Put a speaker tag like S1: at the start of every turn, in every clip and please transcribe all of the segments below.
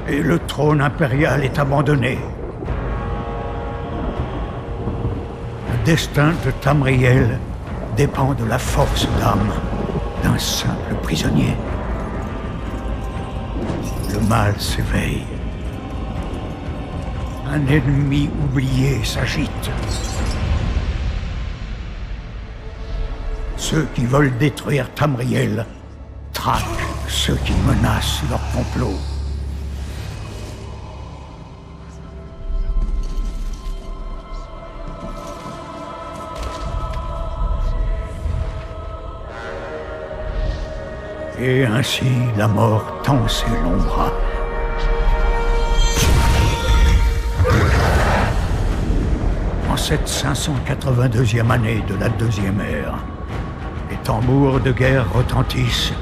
S1: et le trône impérial est abandonné. Le destin de Tamriel dépend de la force d'âme d'un simple prisonnier. Le mal s'éveille. Un ennemi oublié s'agite. Ceux qui veulent détruire Tamriel traquent ceux qui menacent leur complot. Et ainsi la mort tend ses longs bras. En cette 582e année de la Deuxième Ère, les tambours de guerre retentissent,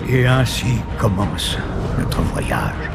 S1: et ainsi commence notre voyage.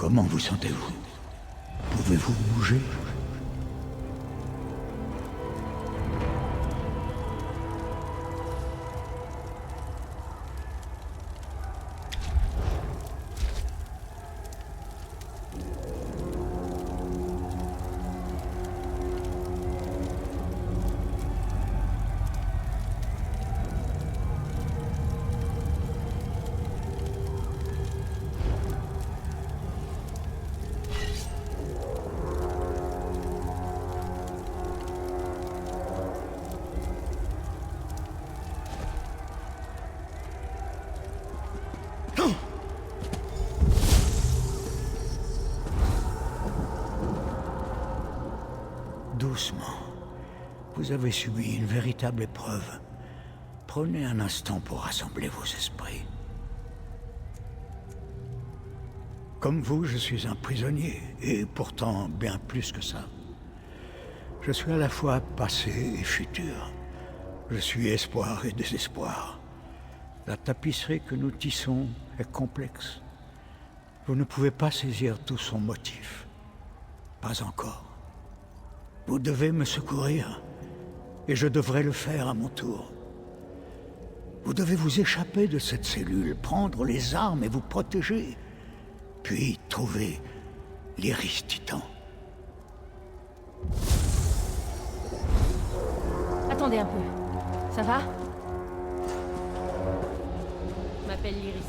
S1: Comment vous sentez-vous? Pouvez-vous bouger? Doucement. Vous avez subi une véritable épreuve. Prenez un instant pour rassembler vos esprits. Comme vous, je suis un prisonnier, et pourtant bien plus que ça. Je suis à la fois passé et futur. Je suis espoir et désespoir. La tapisserie que nous tissons est complexe. Vous ne pouvez pas saisir tout son motif. Pas encore. Vous devez me secourir, et je devrais le faire à mon tour. Vous devez vous échapper de cette cellule, prendre les armes et vous protéger, puis trouver l'Iris Titan.
S2: Attendez un peu. Ça va? Je m'appelle l'Iris.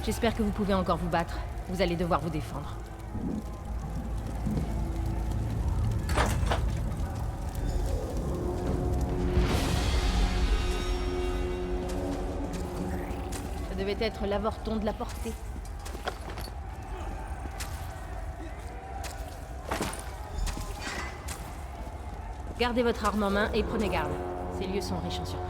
S2: J'espère que vous pouvez encore vous battre. Vous allez devoir vous défendre. Ça devait être l'avorton de la portée. Gardez votre arme en main et prenez garde. Ces lieux sont riches en surprises.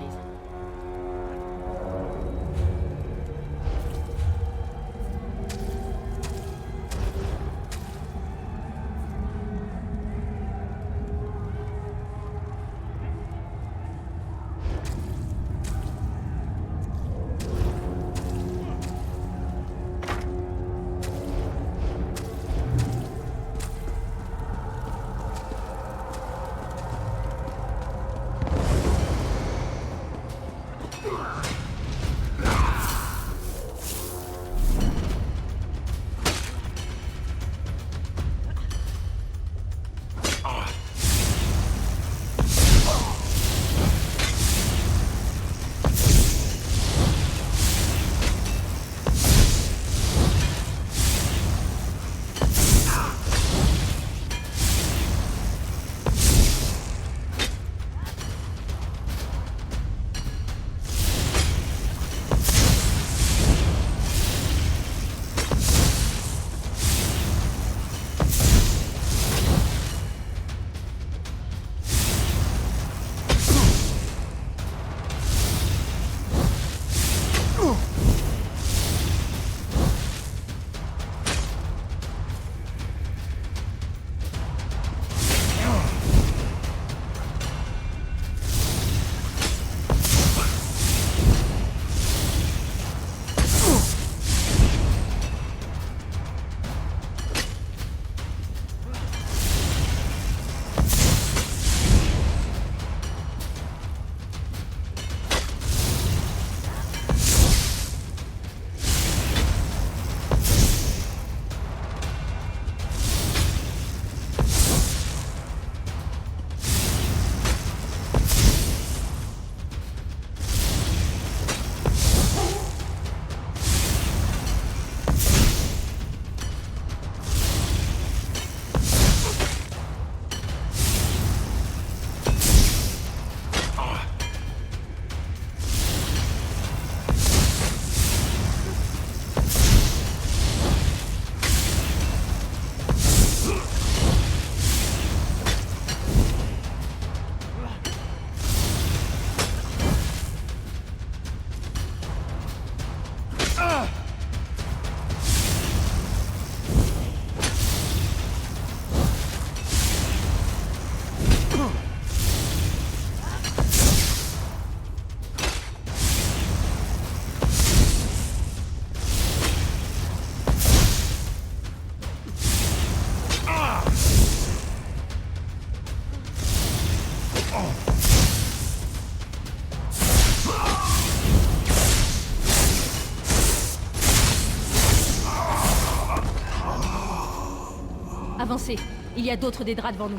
S2: Avancez. Il y a d'autres des draps devant nous.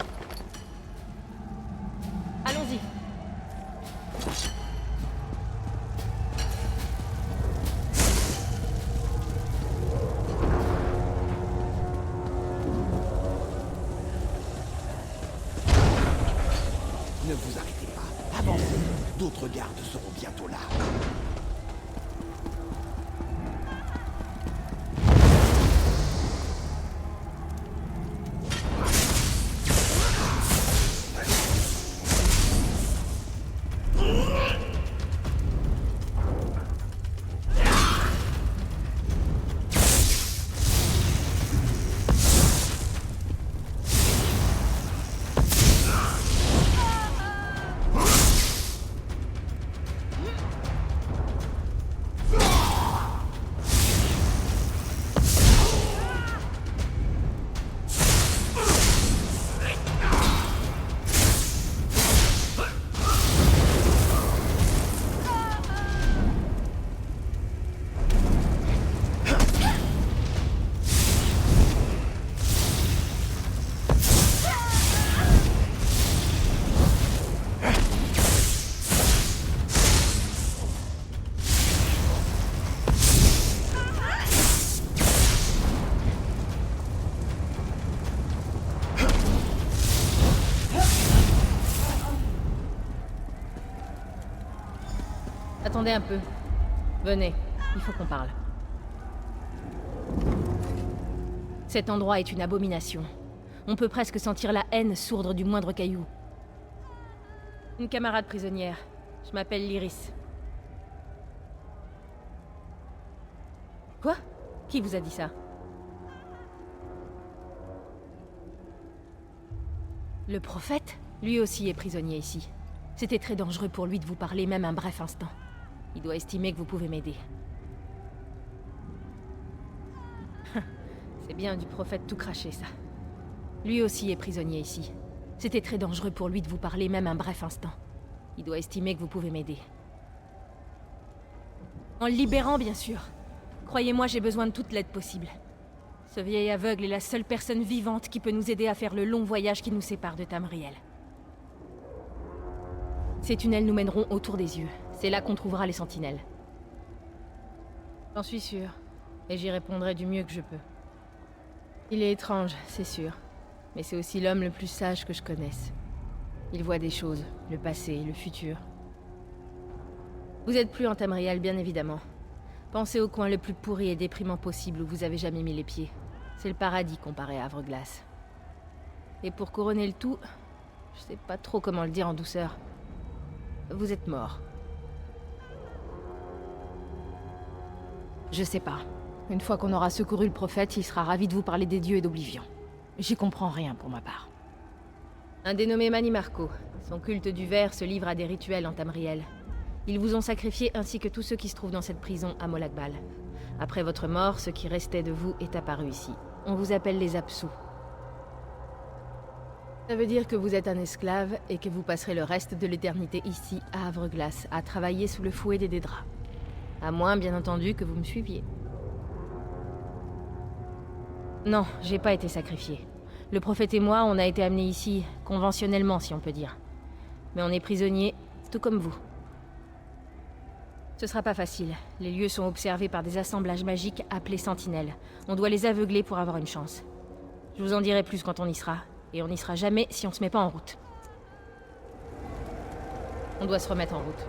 S2: Allons-y.
S3: Ne vous arrêtez pas. Avancez. D'autres gardes seront bientôt là.
S2: Attendez un peu. Venez, il faut qu'on parle. Cet endroit est une abomination. On peut presque sentir la haine sourdre du moindre caillou. Une camarade prisonnière. Je m'appelle Lyris. Quoi? Qui vous a dit ça? Le prophète? Lui aussi est prisonnier ici. C'était très dangereux pour lui de vous parler même un bref instant. Il doit estimer que vous pouvez m'aider. C'est bien du prophète tout craché, ça. Lui aussi est prisonnier ici. C'était très dangereux pour lui de vous parler même un bref instant. Il doit estimer que vous pouvez m'aider. En le libérant, bien sûr. Croyez-moi, j'ai besoin de toute l'aide possible. Ce vieil aveugle est la seule personne vivante qui peut nous aider à faire le long voyage qui nous sépare de Tamriel. Ces tunnels nous mèneront autour des yeux. C'est là qu'on trouvera les sentinelles. J'en suis sûre. Et j'y répondrai du mieux que je peux. Il est étrange, c'est sûr. Mais c'est aussi l'homme le plus sage que je connaisse. Il voit des choses, le passé, le futur. Vous êtes plus en Tamriel, bien évidemment. Pensez au coin le plus pourri et déprimant possible où vous avez jamais mis les pieds. C'est le paradis comparé à Havre-Glace. Et pour couronner le tout, je sais pas trop comment le dire en douceur. Vous êtes mort. Je sais pas. Une fois qu'on aura secouru le prophète, il sera ravi de vous parler des dieux et d'Oblivion. J'y comprends rien pour ma part. Un dénommé Manimarco. Son culte du ver se livre à des rituels en Tamriel. Ils vous ont sacrifié ainsi que tous ceux qui se trouvent dans cette prison à Molakbal. Après votre mort, ce qui restait de vous est apparu ici. On vous appelle les Apsous. Ça veut dire que vous êtes un esclave et que vous passerez le reste de l'éternité ici, à Havre-Glace, à travailler sous le fouet des Dédras. À moins, bien entendu, que vous me suiviez. Non, j'ai pas été sacrifié. Le prophète et moi, on a été amenés ici, conventionnellement, si on peut dire. Mais on est prisonniers, tout comme vous. Ce sera pas facile. Les lieux sont observés par des assemblages magiques appelés sentinelles. On doit les aveugler pour avoir une chance. Je vous en dirai plus quand on y sera. Et on n'y sera jamais si on se met pas en route. On doit se remettre en route.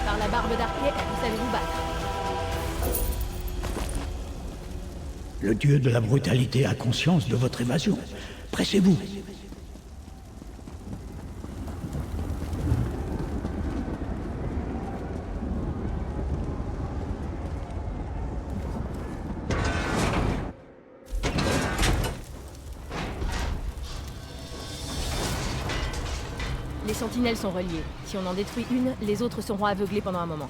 S2: Par la barbe d'Arquet, vous savez vous battre.
S1: Le dieu de la brutalité a conscience de votre évasion. Pressez-vous.
S2: Les sentinelles sont reliées. Si on en détruit une, les autres seront aveuglées pendant un moment.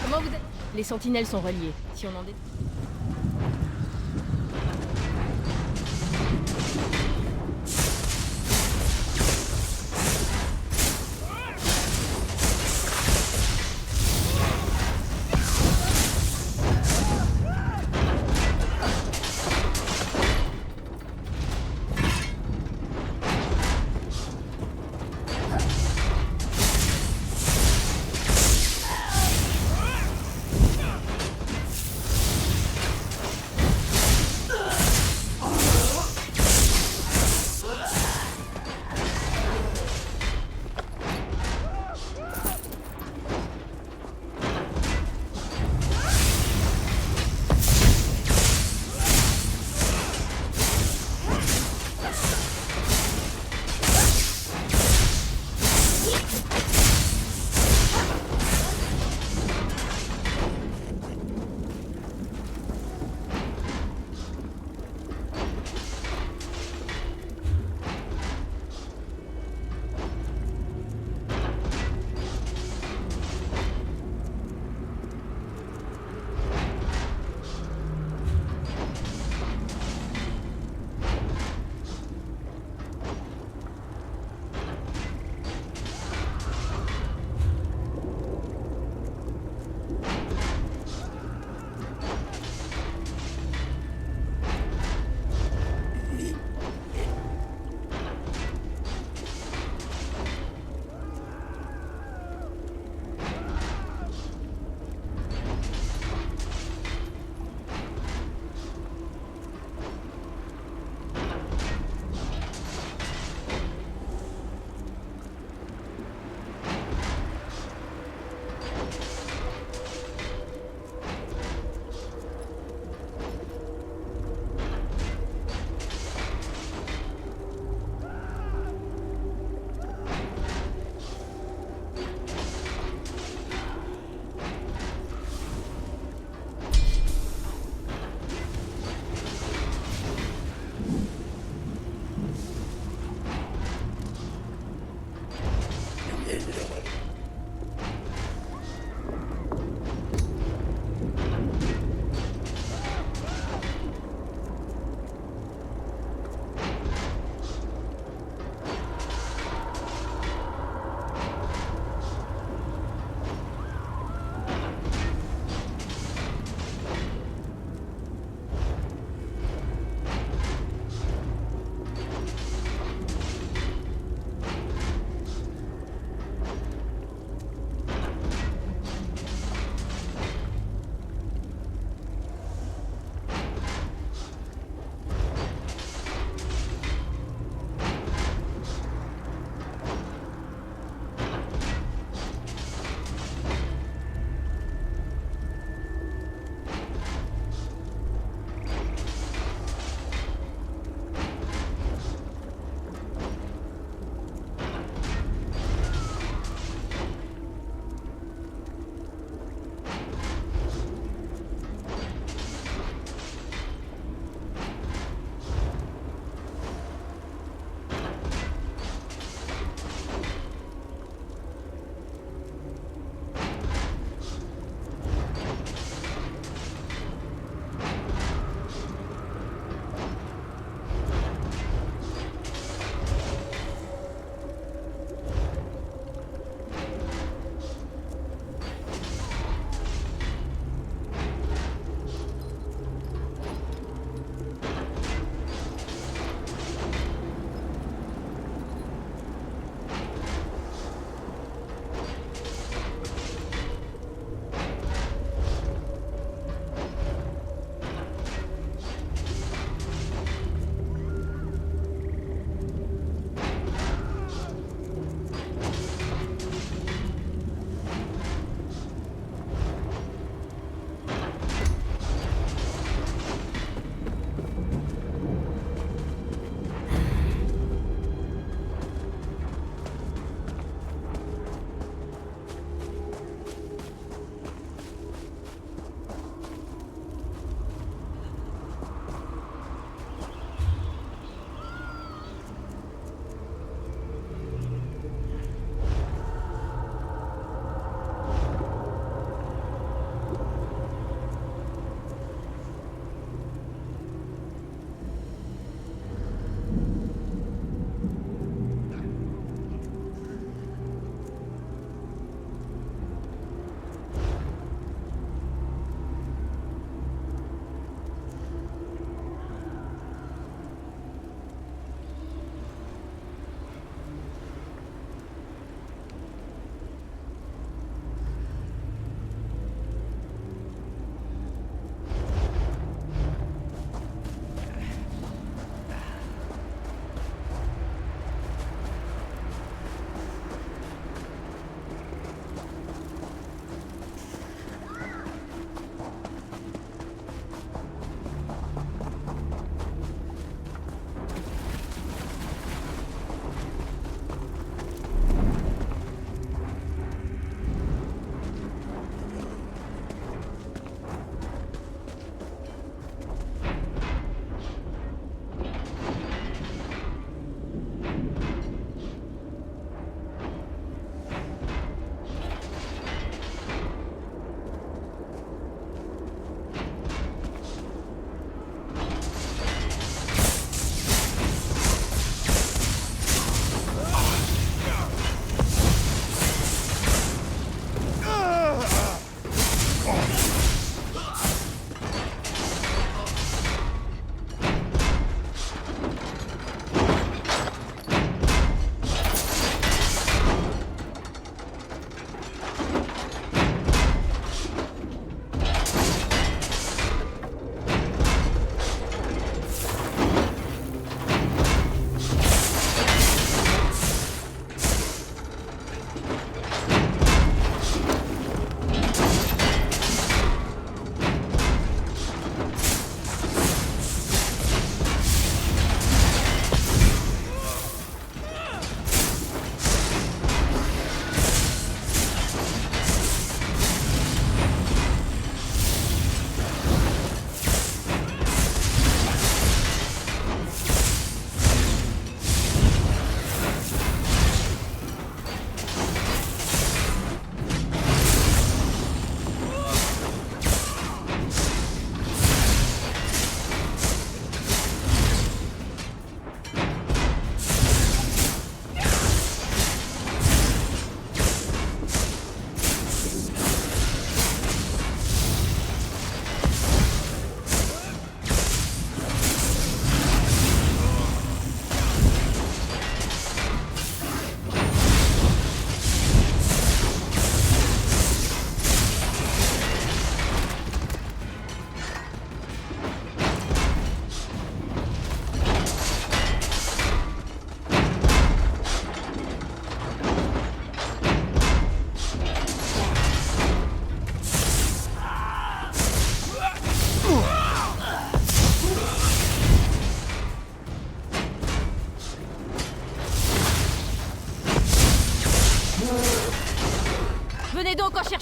S2: Comment vous êtes... Les sentinelles sont reliées. Si on en détruit...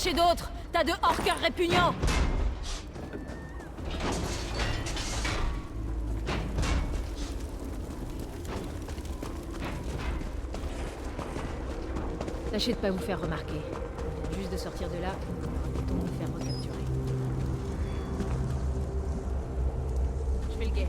S2: chercher d'autres, tas de hors-cœur répugnants! Tâchez de pas vous faire remarquer. On vient juste de sortir de là, autant vous faire recapturer. Je fais le guet.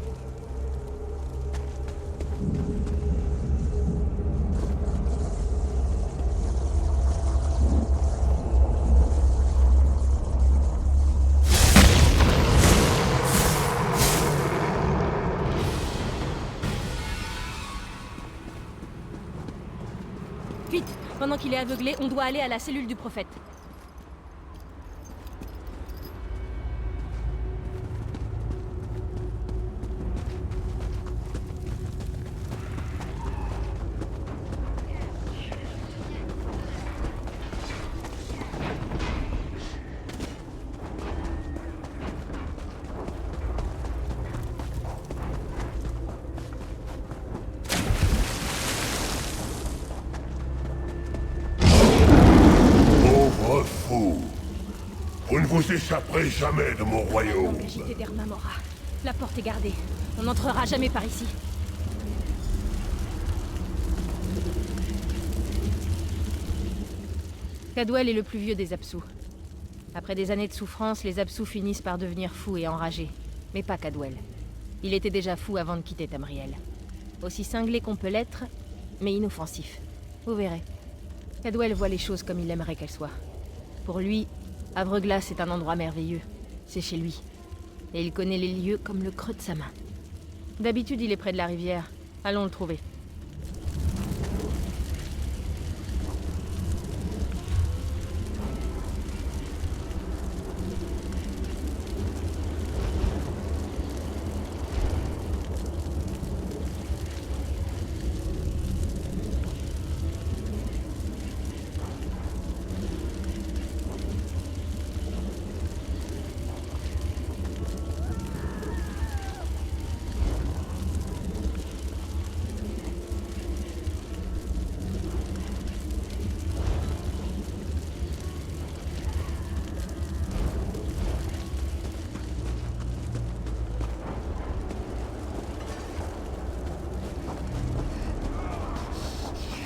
S2: Vite! Pendant qu'il est aveuglé, on doit aller à la cellule du prophète.
S4: Vous ne vous échapperez jamais de mon royaume.
S2: J'étais d'Herma Mora. La porte est gardée. On n'entrera jamais par ici. Cadwell est le plus vieux des Apsus. Après des années de souffrance, les Apsus finissent par devenir fous et enragés. Mais pas Cadwell. Il était déjà fou avant de quitter Tamriel. Aussi cinglé qu'on peut l'être, mais inoffensif. Vous verrez. Cadwell voit les choses comme il aimerait qu'elles soient. Pour lui, Havre-Glace est un endroit merveilleux. C'est chez lui. Et il connaît les lieux comme le creux de sa main. D'habitude, il est près de la rivière. Allons le trouver.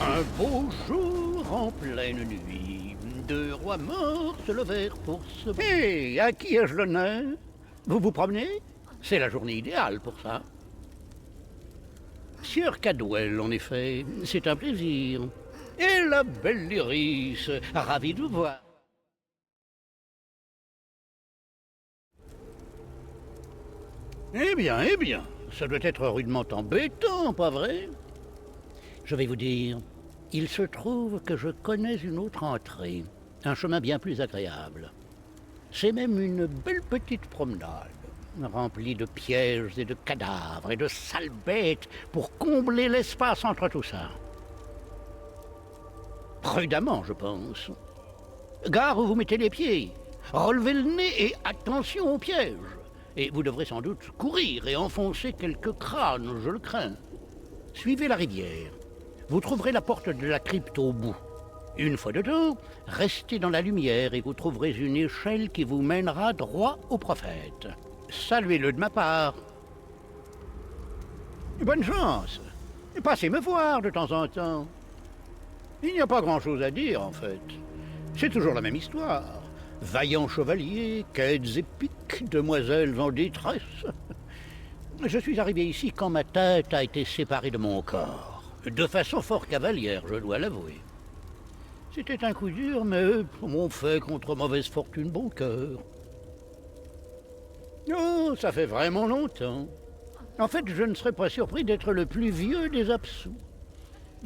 S5: Un beau jour en pleine nuit, deux rois morts se levèrent pour se... Hé, à qui ai-je l'honneur? Vous vous promenez? C'est la journée idéale pour ça. Sieur Cadwell, en effet, c'est un plaisir. Et la belle Lyris, ravie de vous voir. Eh bien, ça doit être rudement embêtant, pas vrai? Je vais vous dire, il se trouve que je connais une autre entrée, un chemin bien plus agréable. C'est même une belle petite promenade, remplie de pièges et de cadavres et de sales bêtes pour combler l'espace entre tout ça. Prudemment, je pense. Gare où vous mettez les pieds, relevez le nez et attention aux pièges. Et vous devrez sans doute courir et enfoncer quelques crânes, je le crains. Suivez la rivière. Vous trouverez la porte de la crypte au bout. Une fois dedans, restez dans la lumière et vous trouverez une échelle qui vous mènera droit au prophète. Saluez-le de ma part. Bonne chance. Et passez me voir de temps en temps. Il n'y a pas grand-chose à dire, en fait. C'est toujours la même histoire. Vaillants chevaliers, quêtes épiques, demoiselles en détresse. Je suis arrivé ici quand ma tête a été séparée de mon corps. De façon fort cavalière, je dois l'avouer. C'était un coup dur, mais on fait contre mauvaise fortune bon cœur. Oh, ça fait vraiment longtemps. En fait, je ne serais pas surpris d'être le plus vieux des Apsus.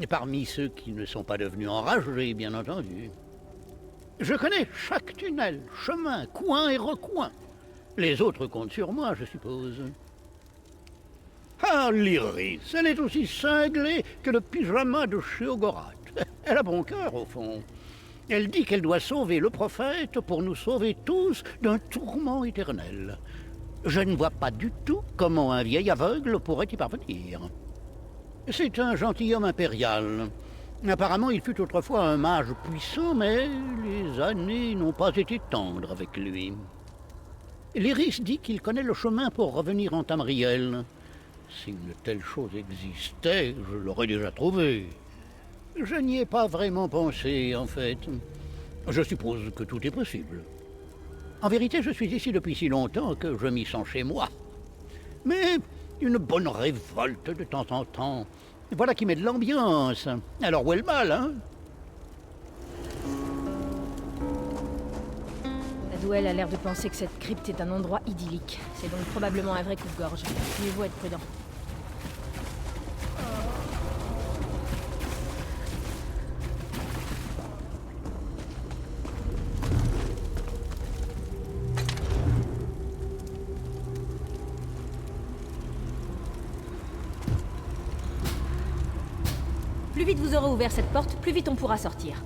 S5: Et parmi ceux qui ne sont pas devenus enragés, bien entendu. Je connais chaque tunnel, chemin, coin et recoin. Les autres comptent sur moi, je suppose. Ah, Lyris, elle est aussi cinglée que le pyjama de Sheogorath. Elle a bon cœur, au fond. Elle dit qu'elle doit sauver le prophète pour nous sauver tous d'un tourment éternel. Je ne vois pas du tout comment un vieil aveugle pourrait y parvenir. C'est un gentilhomme impérial. Apparemment, il fut autrefois un mage puissant, mais les années n'ont pas été tendres avec lui. Lyris dit qu'il connaît le chemin pour revenir en Tamriel. Si une telle chose existait, je l'aurais déjà trouvé. Je n'y ai pas vraiment pensé, en fait. Je suppose que tout est possible. En vérité, je suis ici depuis si longtemps que je m'y sens chez moi. Mais une bonne révolte de temps en temps, voilà qui met de l'ambiance. Alors où est le mal, hein?
S2: La Douelle a l'air de penser que cette crypte est un endroit idyllique. C'est donc probablement un vrai coupe-gorge. Mieux vaut être prudent. Plus vite vous aurez ouvert cette porte, plus vite on pourra sortir.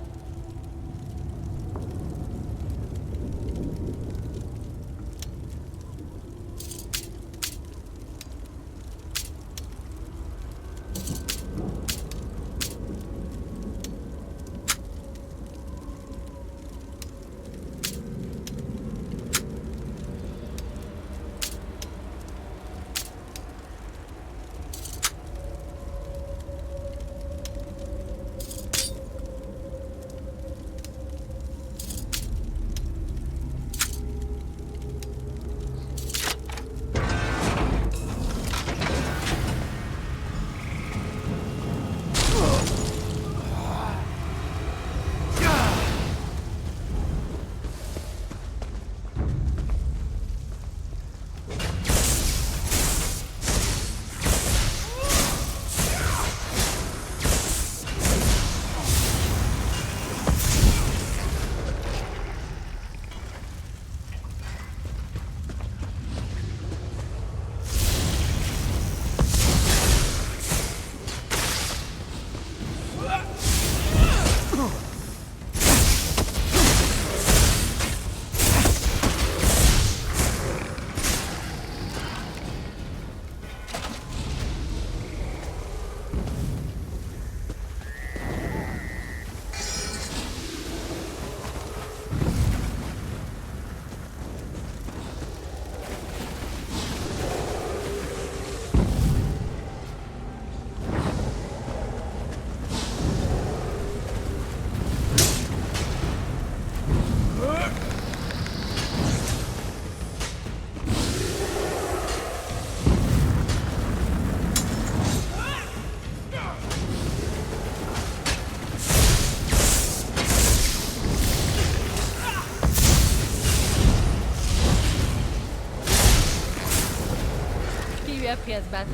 S2: Appris à se battre.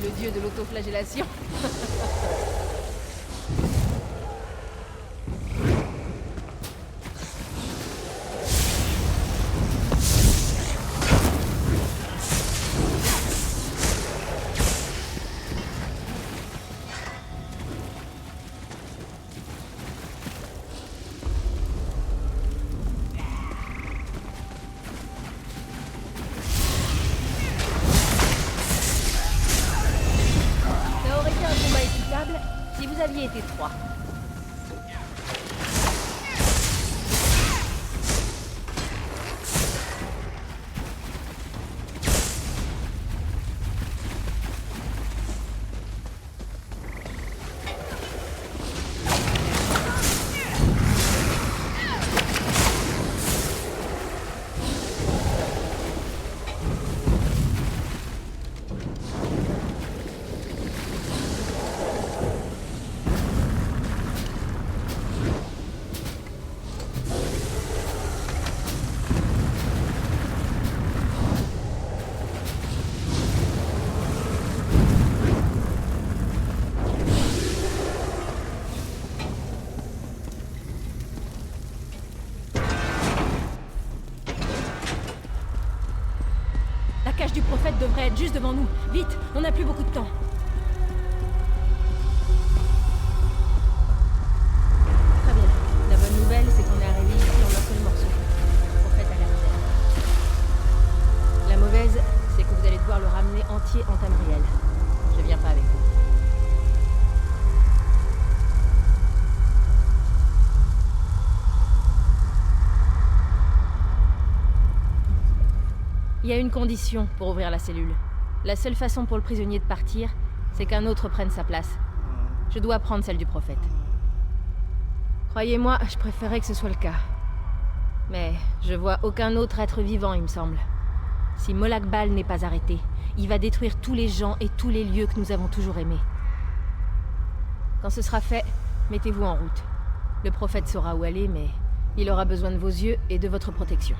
S2: Le dieu de l'autoflagellation. Si vous aviez été trois. La cache du prophète devrait être juste devant nous. Vite, on n'a plus beaucoup de temps. Très bien. La bonne nouvelle, c'est qu'on est arrivé ici en un seul morceau. Le prophète a l'air zen. La mauvaise, c'est que vous allez devoir le ramener entier en Tamriel. Je viens pas avec vous. y a une condition pour ouvrir la cellule. La seule façon pour le prisonnier de partir, c'est qu'un autre prenne sa place. Je dois prendre celle du prophète. Croyez-moi, je préférais que ce soit le cas. Mais je vois aucun autre être vivant, il me semble. Si Molag Bal n'est pas arrêté, il va détruire tous les gens et tous les lieux que nous avons toujours aimés. Quand ce sera fait, mettez-vous en route. Le prophète saura où aller, mais il aura besoin de vos yeux et de votre protection.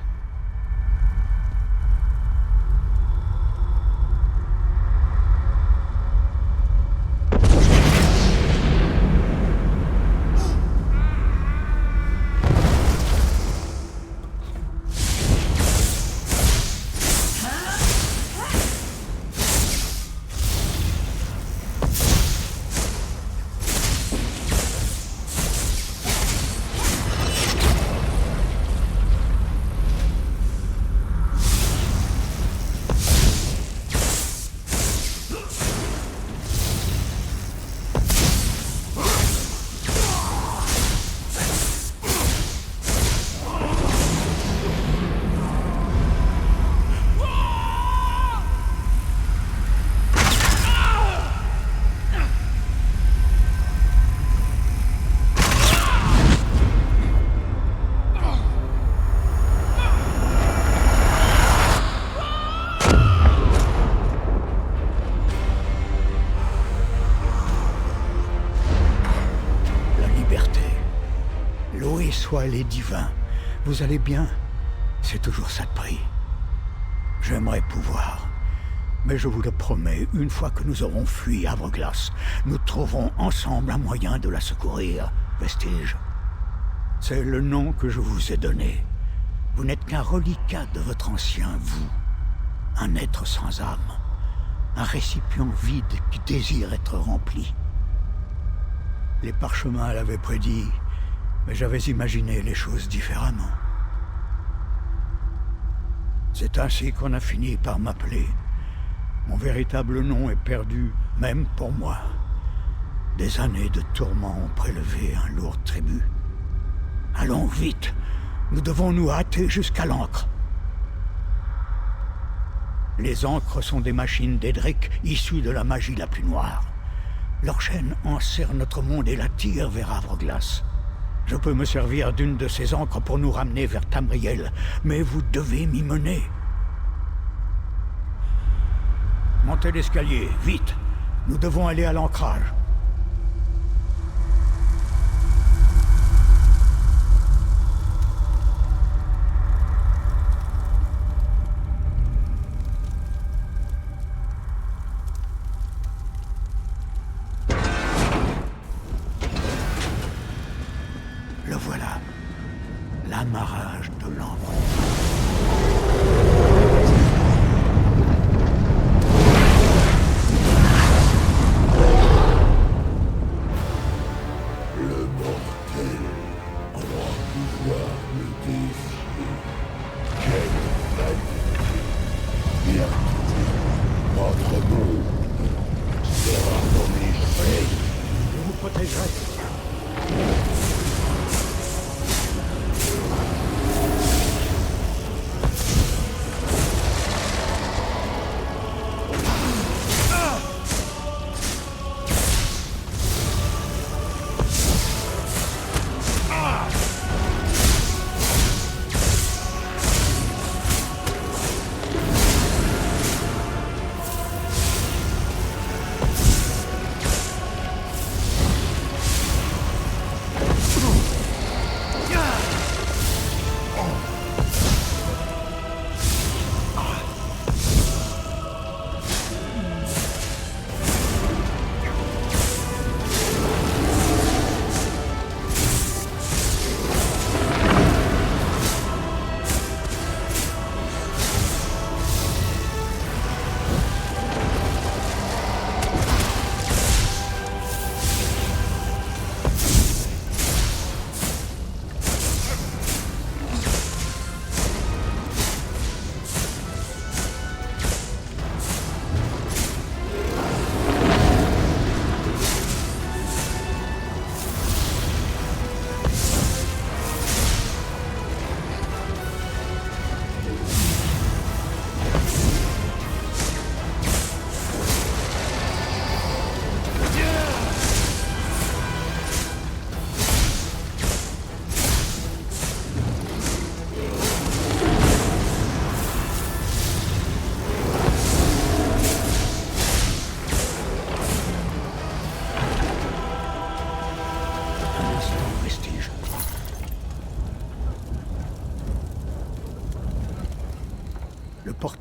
S1: Soit les divins. Vous allez bien? C'est toujours ça de prix. J'aimerais pouvoir. Mais je vous le promets, une fois que nous aurons fui Havre-Glace, nous trouverons ensemble un moyen de la secourir, Vestige. C'est le nom que je vous ai donné. Vous n'êtes qu'un reliquat de votre ancien vous. Un être sans âme. Un récipient vide qui désire être rempli. Les parchemins l'avaient prédit, mais j'avais imaginé les choses différemment. C'est ainsi qu'on a fini par m'appeler. Mon véritable nom est perdu, même pour moi. Des années de tourments ont prélevé un lourd tribut. Allons vite, nous devons nous hâter jusqu'à l'Ancre. Les Ancres sont des machines d'Edric issues de la magie la plus noire. Leur chaîne enserre notre monde et l'attire vers Havre-Glace. Je peux me servir d'une de ces ancres pour nous ramener vers Tamriel, mais vous devez m'y mener. Montez l'escalier, vite. Nous devons aller à l'ancrage. Le voilà. L'amarrage de l'encre.
S4: Le mortel croit pouvoir me défier. Quelle vanité! Bientôt, notre monde sera dans mes chaînes.
S1: Je vous protégerai.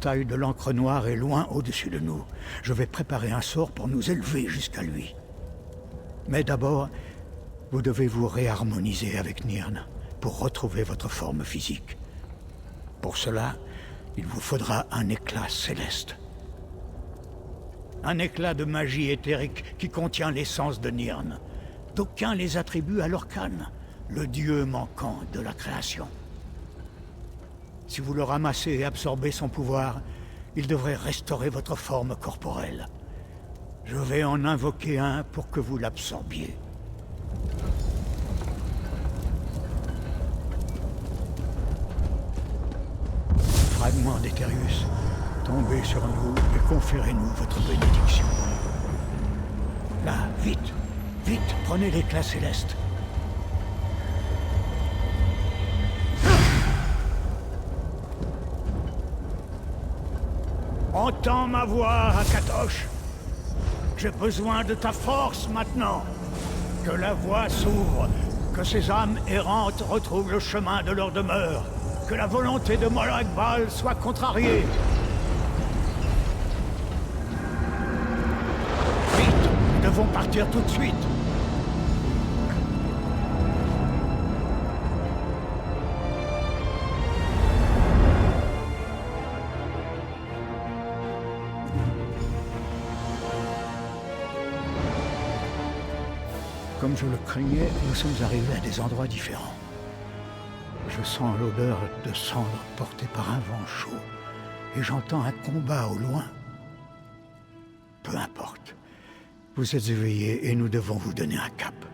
S1: portail de l'encre noire est loin au-dessus de nous. Je vais préparer un sort pour nous élever jusqu'à lui. Mais d'abord, vous devez vous réharmoniser avec Nirn pour retrouver votre forme physique. Pour cela, il vous faudra un éclat céleste. Un éclat de magie éthérique qui contient l'essence de Nirn. D'aucuns les attribuent à Lorkhan, le dieu manquant de la création. Si vous le ramassez et absorbez son pouvoir, il devrait restaurer votre forme corporelle. Je vais en invoquer un pour que vous l'absorbiez. Fragment d'Etherius, tombez sur nous et conférez-nous votre bénédiction. Là, vite, vite, prenez l'éclat céleste. Entends ma voix, Akatosh. J'ai besoin de ta force maintenant. Que la voie s'ouvre, que ces âmes errantes retrouvent le chemin de leur demeure, que la volonté de Molag Bal soit contrariée. Vite, nous devons partir tout de suite. Comme je le craignais, nous sommes arrivés à des endroits différents. Je sens l'odeur de cendres portée par un vent chaud, et j'entends un combat au loin. Peu importe. Vous êtes éveillés et nous devons vous donner un cap.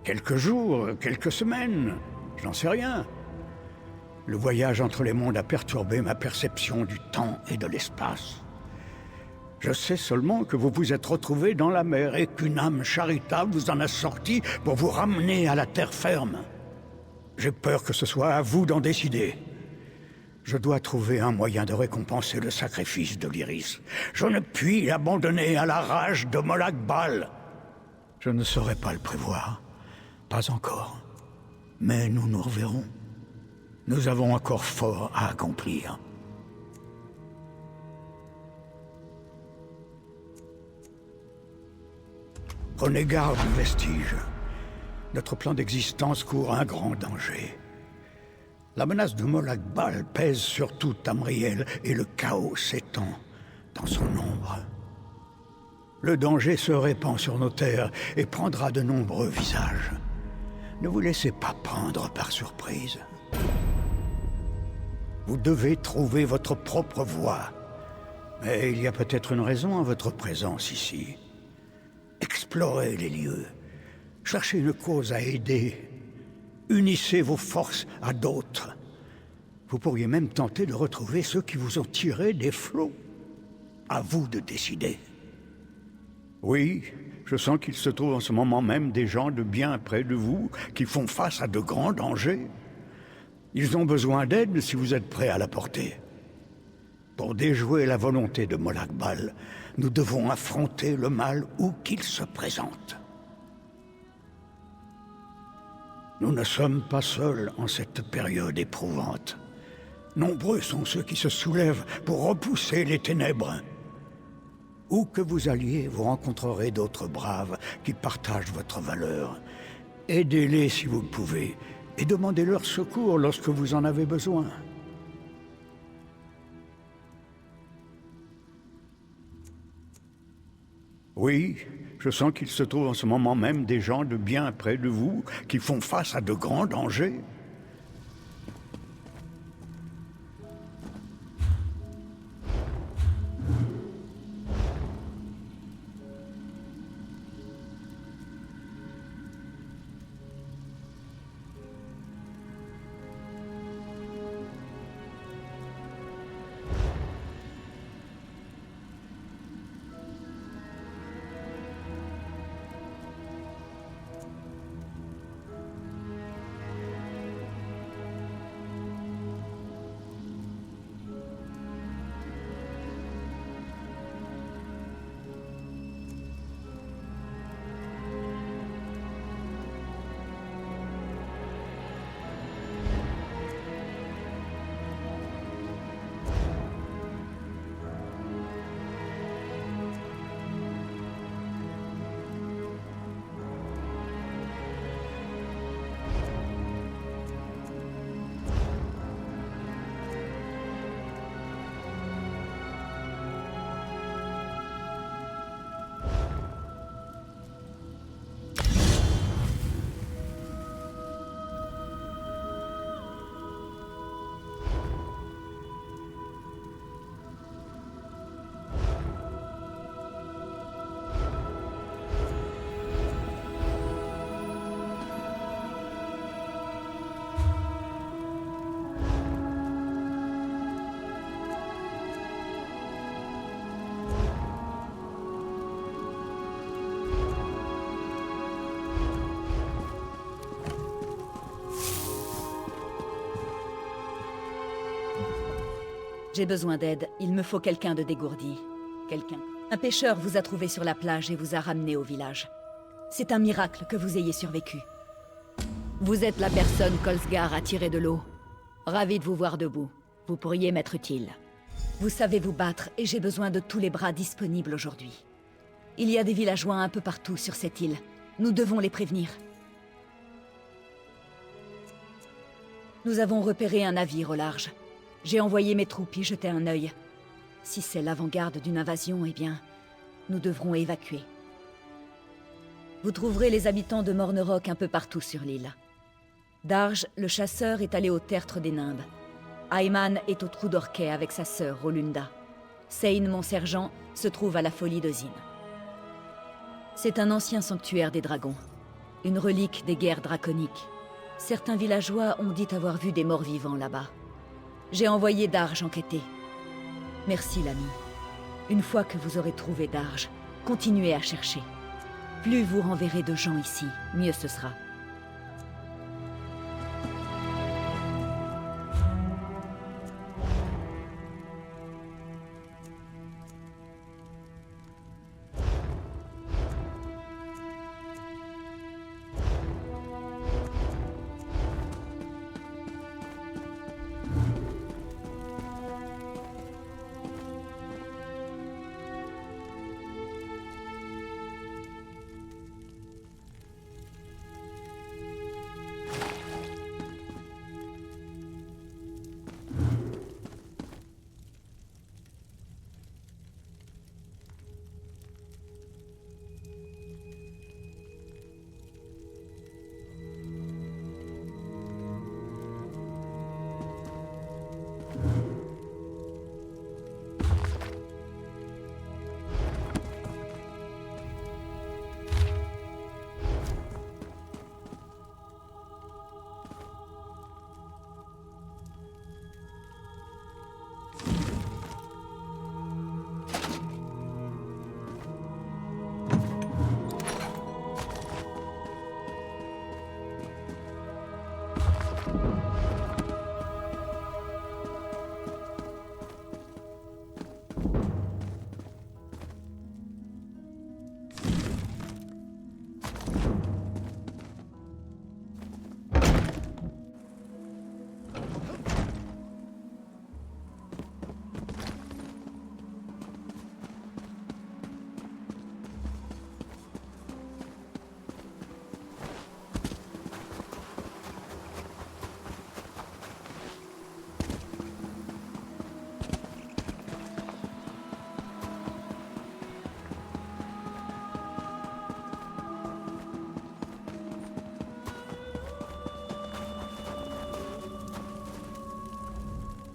S1: Quelques jours, quelques semaines, j'en sais rien. Le voyage entre les mondes a perturbé ma perception du temps et de l'espace. Je sais seulement que vous vous êtes retrouvés dans la mer et qu'une âme charitable vous en a sorti pour vous ramener à la terre ferme. J'ai peur que ce soit à vous d'en décider. Je dois trouver un moyen de récompenser le sacrifice de l'Iris. Je ne puis l'abandonner à la rage de Molag Bal. Je ne saurais pas le prévoir. Pas encore. Mais nous nous reverrons. Nous avons encore fort à accomplir. Prenez garde, Vestige. Notre plan d'existence court un grand danger. La menace de Molag Bal pèse sur tout Tamriel et le chaos s'étend dans son ombre. Le danger se répand sur nos terres et prendra de nombreux visages. Ne vous laissez pas prendre par surprise. Vous devez trouver votre propre voie. Mais il y a peut-être une raison à votre présence ici. Explorez les lieux. Cherchez une cause à aider. Unissez vos forces à d'autres. Vous pourriez même tenter de retrouver ceux qui vous ont tiré des flots. À vous de décider. Oui, je sens qu'il se trouve en ce moment même des gens de bien près de vous qui font face à de grands dangers. Ils ont besoin d'aide si vous êtes prêts à l'apporter. Pour déjouer la volonté de Molag Bal, nous devons affronter le mal où qu'il se présente. Nous ne sommes pas seuls en cette période éprouvante. Nombreux sont ceux qui se soulèvent pour repousser les ténèbres. Où que vous alliez, vous rencontrerez d'autres braves qui partagent votre valeur. Aidez-les si vous le pouvez, et demandez-leur secours lorsque vous en avez besoin. Oui, je sens qu'il se trouve en ce moment même des gens de bien près de vous qui font face à de grands dangers.
S6: J'ai besoin d'aide, il me faut quelqu'un de dégourdi. Quelqu'un. Un pêcheur vous a trouvé sur la plage et vous a ramené au village. C'est un miracle que vous ayez survécu. Vous êtes la personne qu'Olsgar a tirée de l'eau. Ravi de vous voir debout. Vous pourriez m'être utile. Vous savez vous battre et j'ai besoin de tous les bras disponibles aujourd'hui. Il y a des villageois un peu partout sur cette île. Nous devons les prévenir. Nous avons repéré un navire au large. J'ai envoyé mes troupes y jeter un œil. Si c'est l'avant-garde d'une invasion, eh bien, nous devrons évacuer. Vous trouverez les habitants de Morneroc un peu partout sur l'île. Darge, le chasseur, est allé au tertre des Nimbes. Ayman est au trou d'Orquet avec sa sœur, Rolunda. Sein, mon sergent, se trouve à la folie de Zin. C'est un ancien sanctuaire des dragons. Une relique des guerres draconiques. Certains villageois ont dit avoir vu des morts vivants là-bas. J'ai envoyé Darge enquêter. Merci, l'ami. Une fois que vous aurez trouvé Darge, continuez à chercher. Plus vous renverrez de gens ici, mieux ce sera.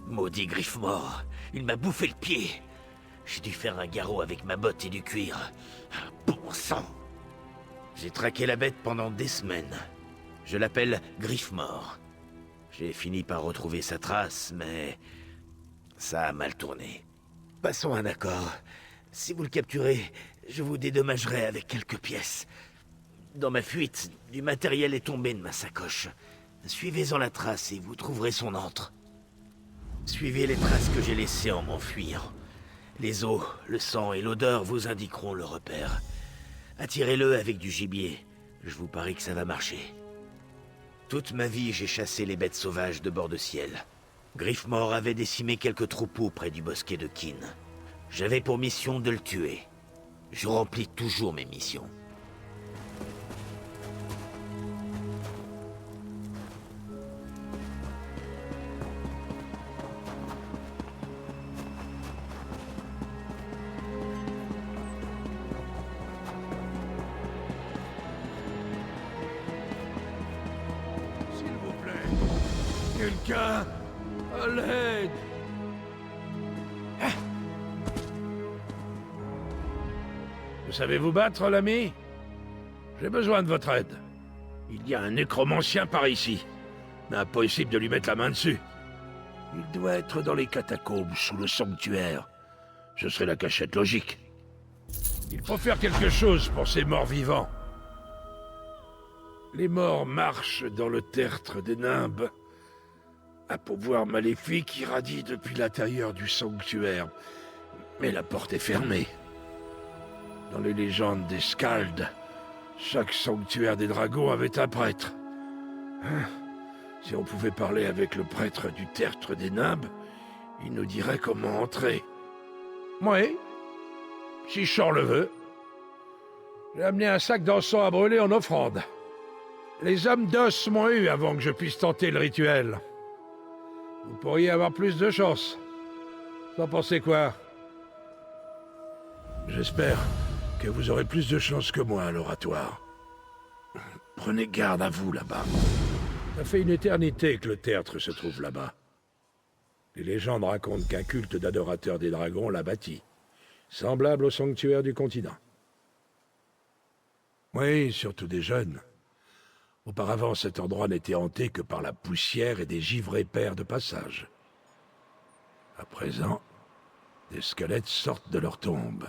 S7: Maudit Griffmore, il m'a bouffé le pied. J'ai dû faire un garrot avec ma botte et du cuir. Bon sang! J'ai traqué la bête pendant des semaines. Je l'appelle Griffmore. J'ai fini par retrouver sa trace, mais ça a mal tourné. Passons un accord. Si vous le capturez, je vous dédommagerai avec quelques pièces. Dans ma fuite, du matériel est tombé de ma sacoche. Suivez-en la trace et vous trouverez son antre. Suivez les traces que j'ai laissées en m'enfuyant. Les os, le sang et l'odeur vous indiqueront le repère. Attirez-le avec du gibier. Je vous parie que ça va marcher. Toute ma vie, j'ai chassé les bêtes sauvages de bord de ciel. Griffmore avait décimé quelques troupeaux près du bosquet de Kin. J'avais pour mission de le tuer. Je remplis toujours mes missions.
S4: Quelqu'un à l'aide.
S8: Vous savez vous battre, l'ami? J'ai besoin de votre aide. Il y a un nécromancien par ici. Mais impossible de lui mettre la main dessus. Il doit être dans les catacombes, sous le sanctuaire. Ce serait la cachette logique. Il faut faire quelque chose pour ces morts vivants. Les morts marchent dans le tertre des Nimbes. Un pouvoir maléfique irradie depuis l'intérieur du sanctuaire. Mais la porte est fermée. Dans les légendes des Skalds, chaque sanctuaire des dragons avait un prêtre. Hein? Si on pouvait parler avec le prêtre du tertre des Nimbes, il nous dirait comment entrer. Oui, si Chant le veut. J'ai amené un sac d'encens à brûler en offrande. Les hommes d'os m'ont eu avant que je puisse tenter le rituel. Vous pourriez avoir plus de chance. Vous en pensez quoi? J'espère que vous aurez plus de chance que moi à l'oratoire. Prenez garde à vous là-bas. Ça fait une éternité que le tertre se trouve là-bas. Les légendes racontent qu'un culte d'adorateurs des dragons l'a bâti, semblable au sanctuaire du continent. Oui, surtout des jeunes. Auparavant, cet endroit n'était hanté que par la poussière et des givrés pairs de passage. À présent, des squelettes sortent de leurs tombes.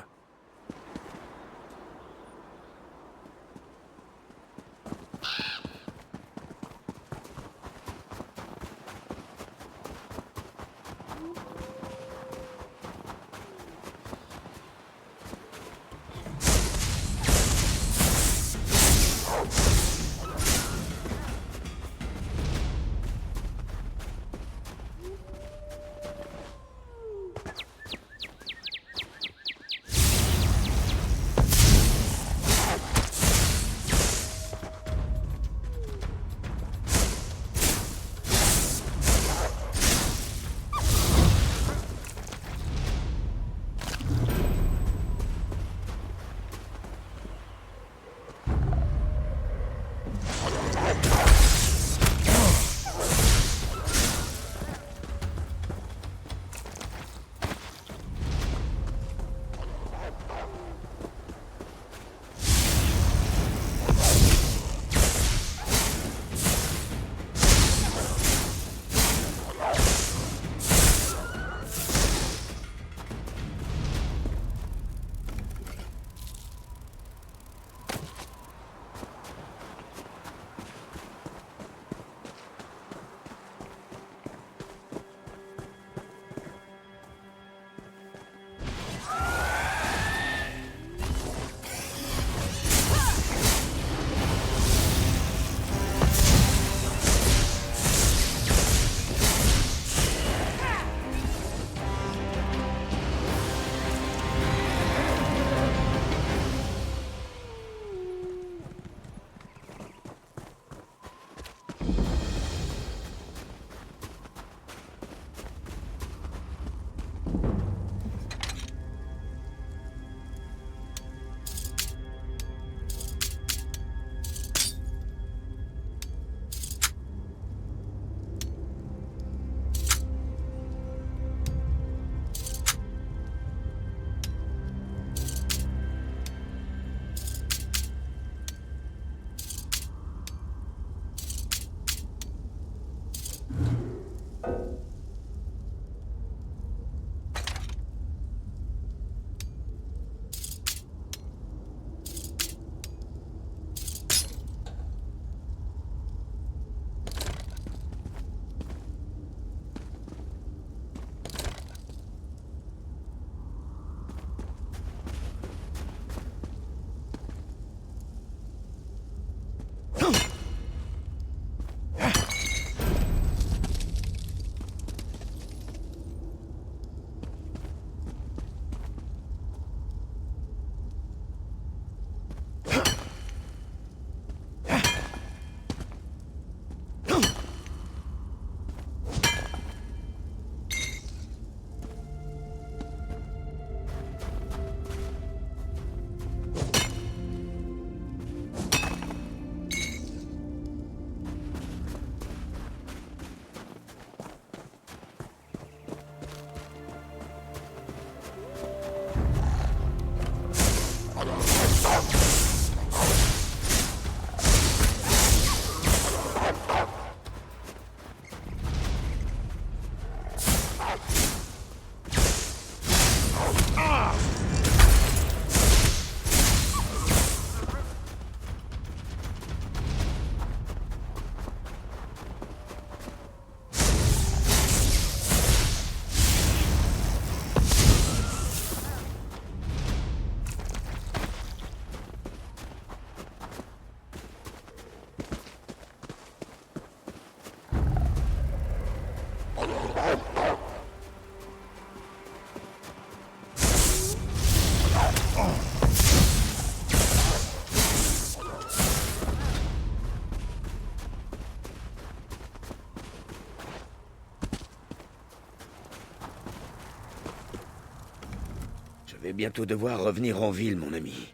S7: Je vais bientôt devoir revenir en ville, mon ami.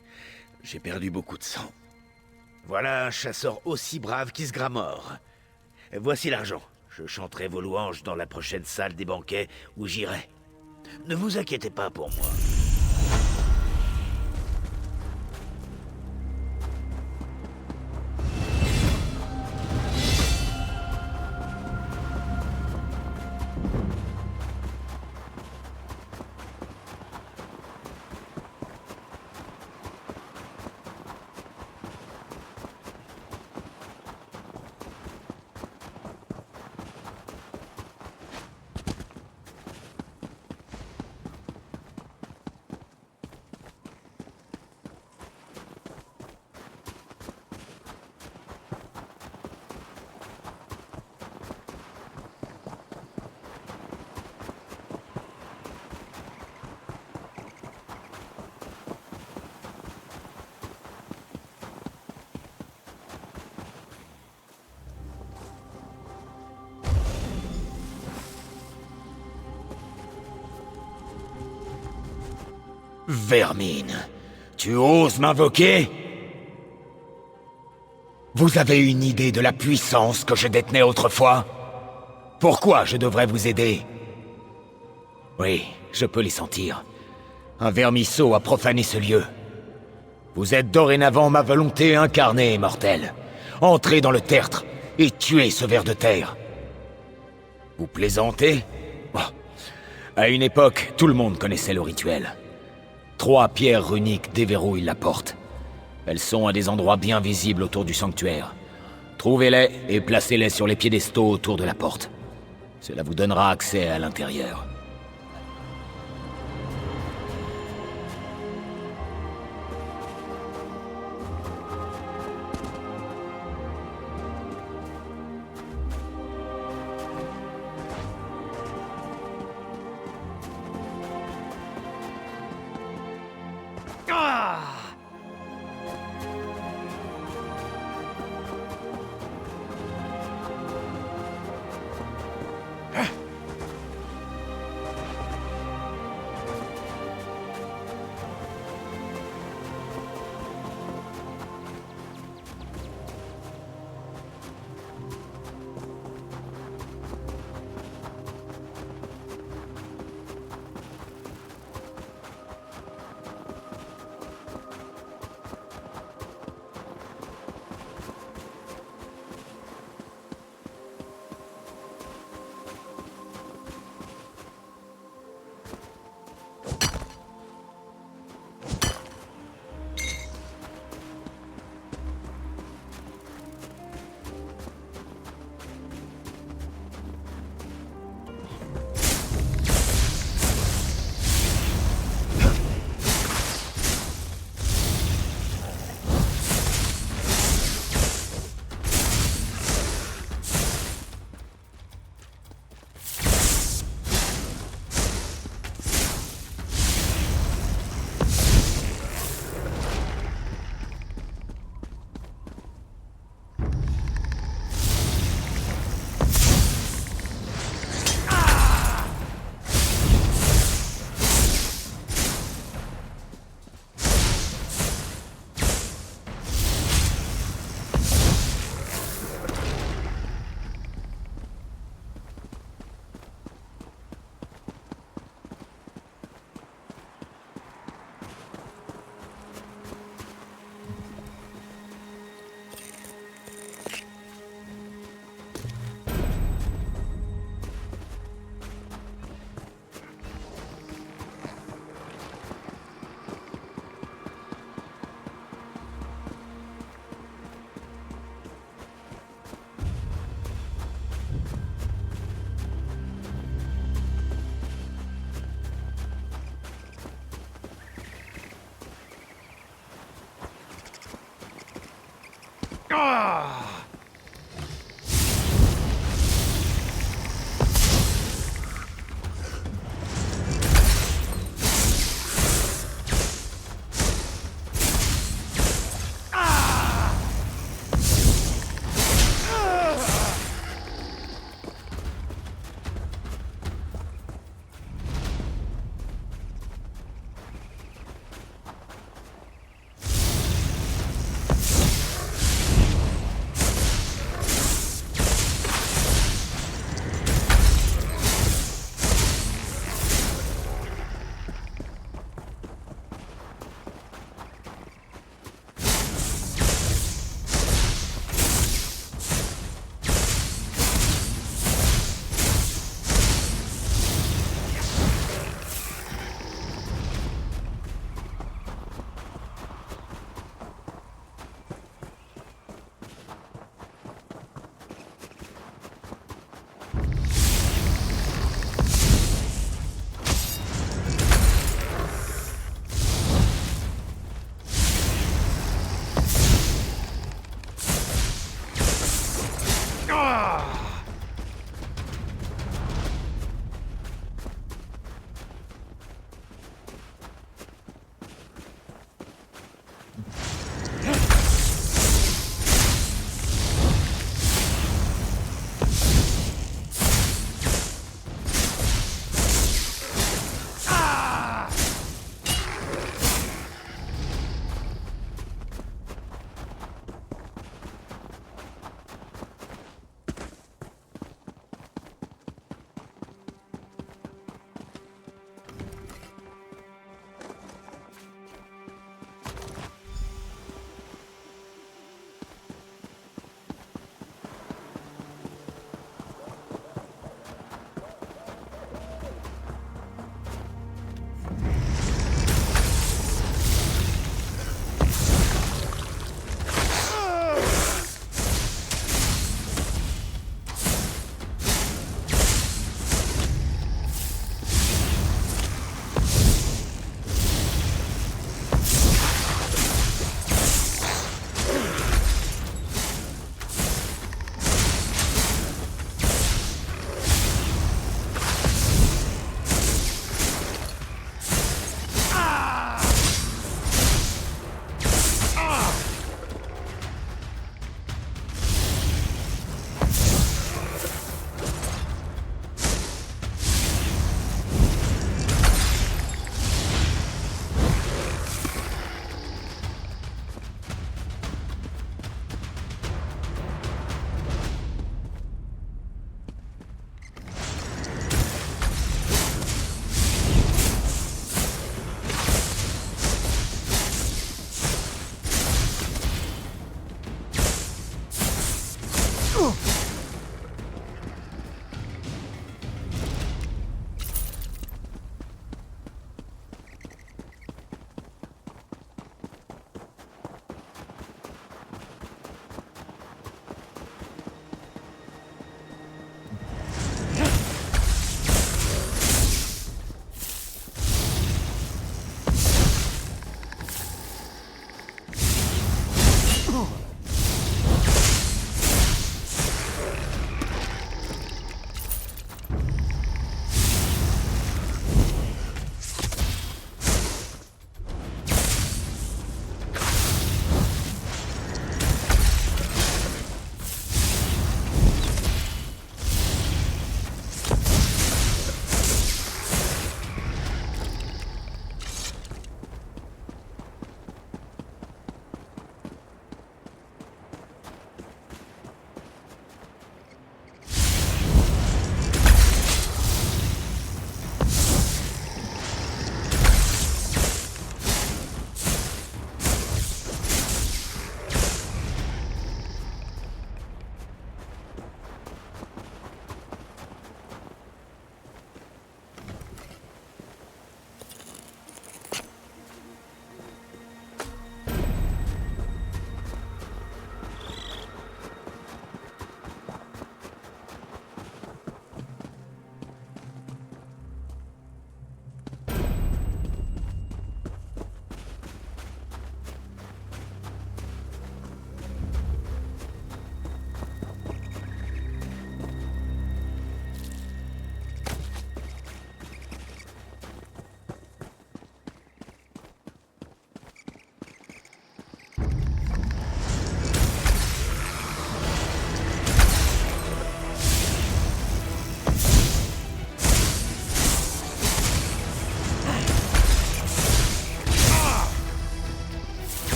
S7: J'ai perdu beaucoup de sang. Voilà un chasseur aussi brave qu'Isgramor. Voici l'argent. Je chanterai vos louanges dans la prochaine salle des banquets où j'irai. Ne vous inquiétez pas pour moi. Vermine, tu oses m'invoquer? Vous avez une idée de la puissance que je détenais autrefois? Pourquoi je devrais vous aider? Oui, je peux les sentir. Un vermisseau a profané ce lieu. Vous êtes dorénavant ma volonté incarnée, mortel. Entrez dans le tertre et tuez ce ver de terre. Vous plaisantez? Oh. À une époque, tout le monde connaissait le rituel. 3 pierres runiques déverrouillent la porte. Elles sont à des endroits bien visibles autour du sanctuaire. Trouvez-les et placez-les sur les piédestaux autour de la porte. Cela vous donnera accès à l'intérieur.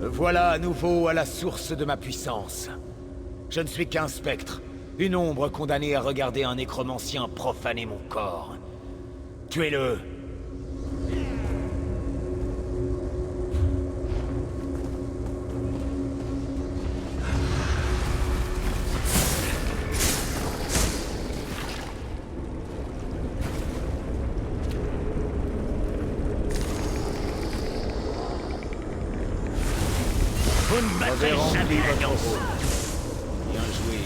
S7: Me voilà à nouveau à la source de ma puissance. Je ne suis qu'un spectre, une ombre condamnée à regarder un nécromancien profaner mon corps. Tuez-le!
S2: Vous ne battrez jamais la danse.
S7: Bien joué.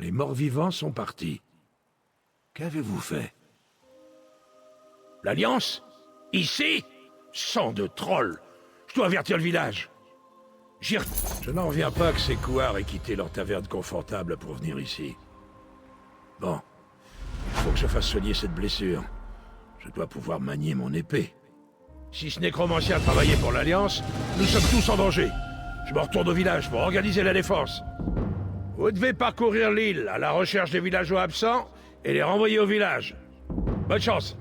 S8: Les morts-vivants sont partis. Qu'avez-vous fait? L'Alliance? Ici? Sang de troll! Je dois avertir le village. Je n'en reviens pas que ces couards aient quitté leur taverne confortable pour venir ici. Bon. Il faut que je fasse soigner cette blessure. Je dois pouvoir manier mon épée. Si ce nécromancien travaillait pour l'Alliance, nous sommes tous en danger. Je me retourne au village pour organiser la défense. Vous devez parcourir l'île à la recherche des villageois absents et les renvoyer au village. Bonne chance!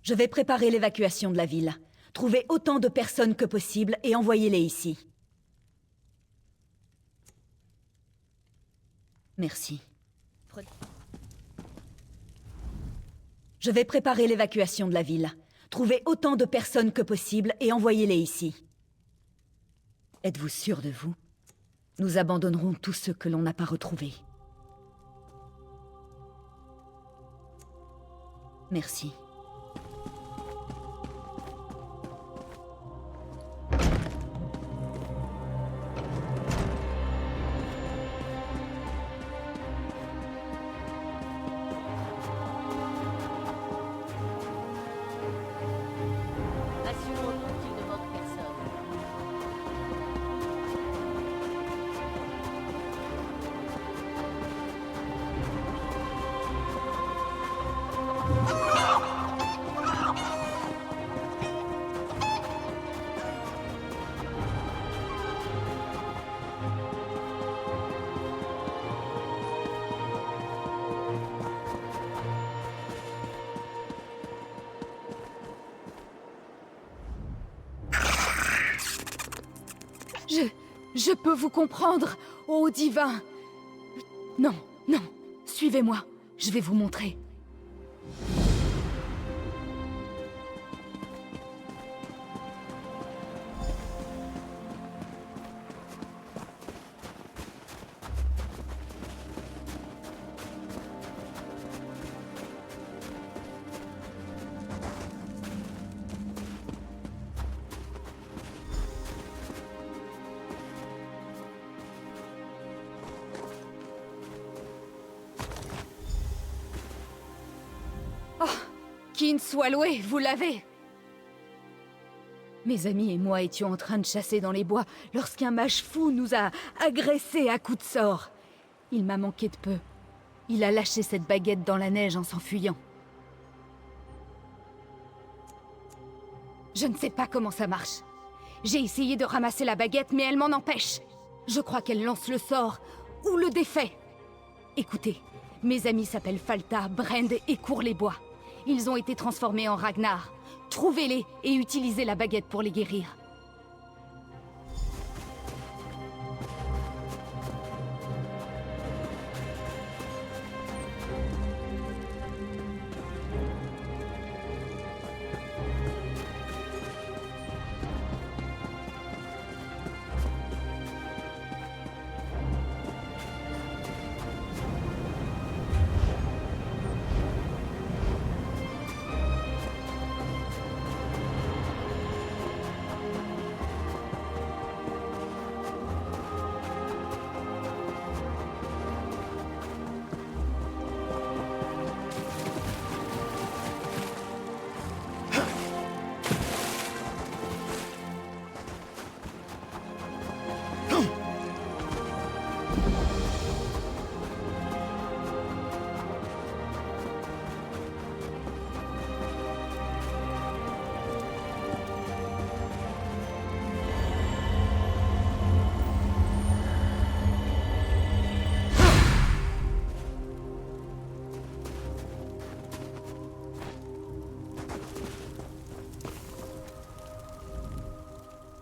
S6: Je vais préparer l'évacuation de la ville. Trouvez autant de personnes que possible et envoyez-les ici. Merci. Je vais préparer l'évacuation de la ville. Trouvez autant de personnes que possible et envoyez-les ici. Êtes-vous sûr de vous? Nous abandonnerons tous ceux que l'on n'a pas retrouvés. Merci.
S2: Assurons-nous qu'il ne manque personne.
S6: Je peux vous comprendre, ô divin. Non, non, suivez-moi, je vais vous montrer. Kin soit loué, vous l'avez! Mes amis et moi étions en train de chasser dans les bois lorsqu'un mage fou nous a agressés à coups de sort. Il m'a manqué de peu. Il a lâché cette baguette dans la neige en s'enfuyant. Je ne sais pas comment ça marche. J'ai essayé de ramasser la baguette, mais elle m'en empêche. Je crois qu'elle lance le sort, ou le défait. Écoutez, mes amis s'appellent Falta, Brand et Court-les-Bois. Ils ont été transformés en Ragnar. Trouvez-les et utilisez la baguette pour les guérir.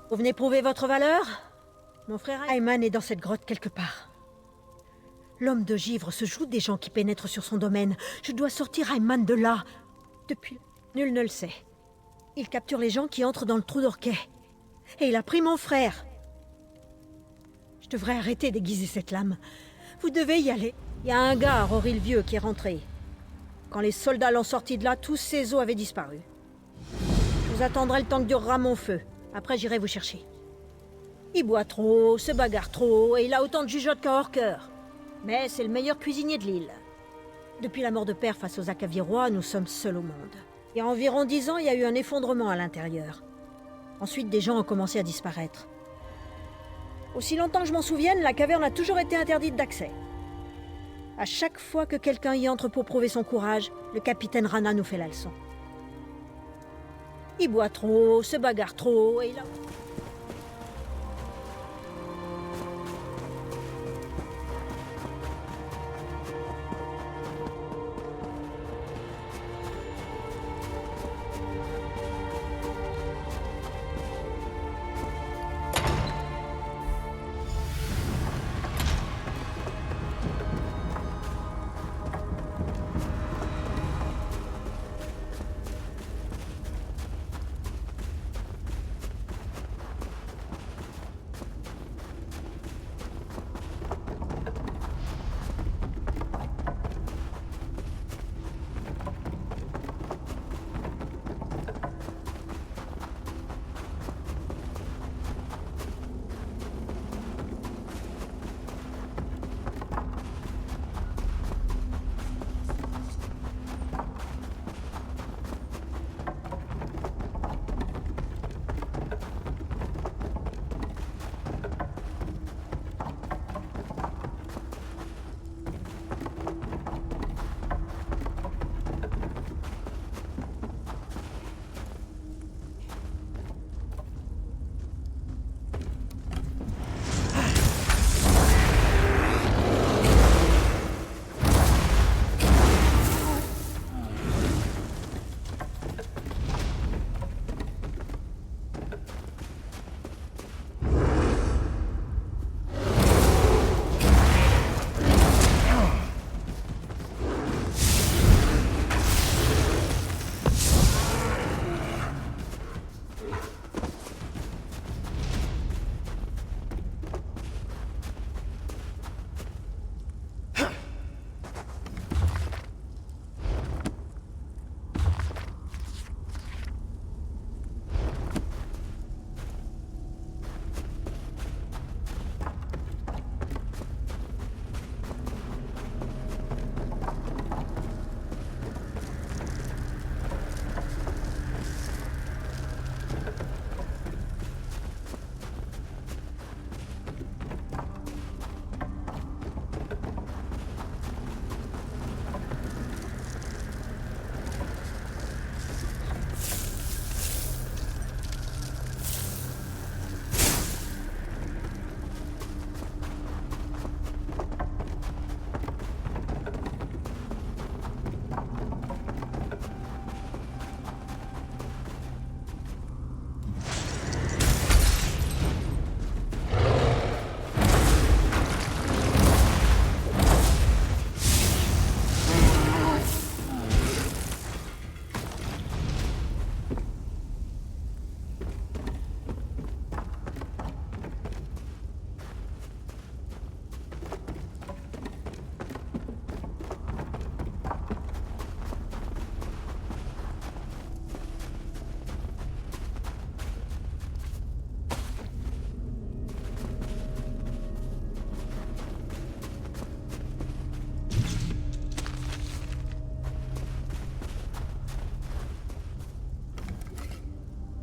S9: Vous venez prouver votre valeur? Mon frère Ayman est dans cette grotte quelque part. L'homme de givre se joue des gens qui pénètrent sur son domaine. Je dois sortir Ayman de là. Depuis... Nul ne le sait. Il capture les gens qui entrent dans le trou d'Orquet. Et il a pris mon frère. Je devrais arrêter d'aiguiser cette lame. Vous devez y aller. Il y a un gars, Rory le Vieux, qui est rentré. Quand les soldats l'ont sorti de là, tous ses os avaient disparu. Je vous attendrai le temps que durera mon feu. Après, j'irai vous chercher. Il boit trop, se bagarre trop, et il a autant de jugeote qu'un hors-cœur. Mais c'est le meilleur cuisinier de l'île. Depuis la mort de père face aux Akavirois, nous sommes seuls au monde. Il y a environ 10 ans, il y a eu un effondrement à l'intérieur. Ensuite, des gens ont commencé à disparaître. Aussi longtemps que je m'en souvienne, la caverne a toujours été interdite d'accès. À chaque fois que quelqu'un y entre pour prouver son courage, le capitaine Rana nous fait la leçon. Il boit trop, se bagarre trop, et il a...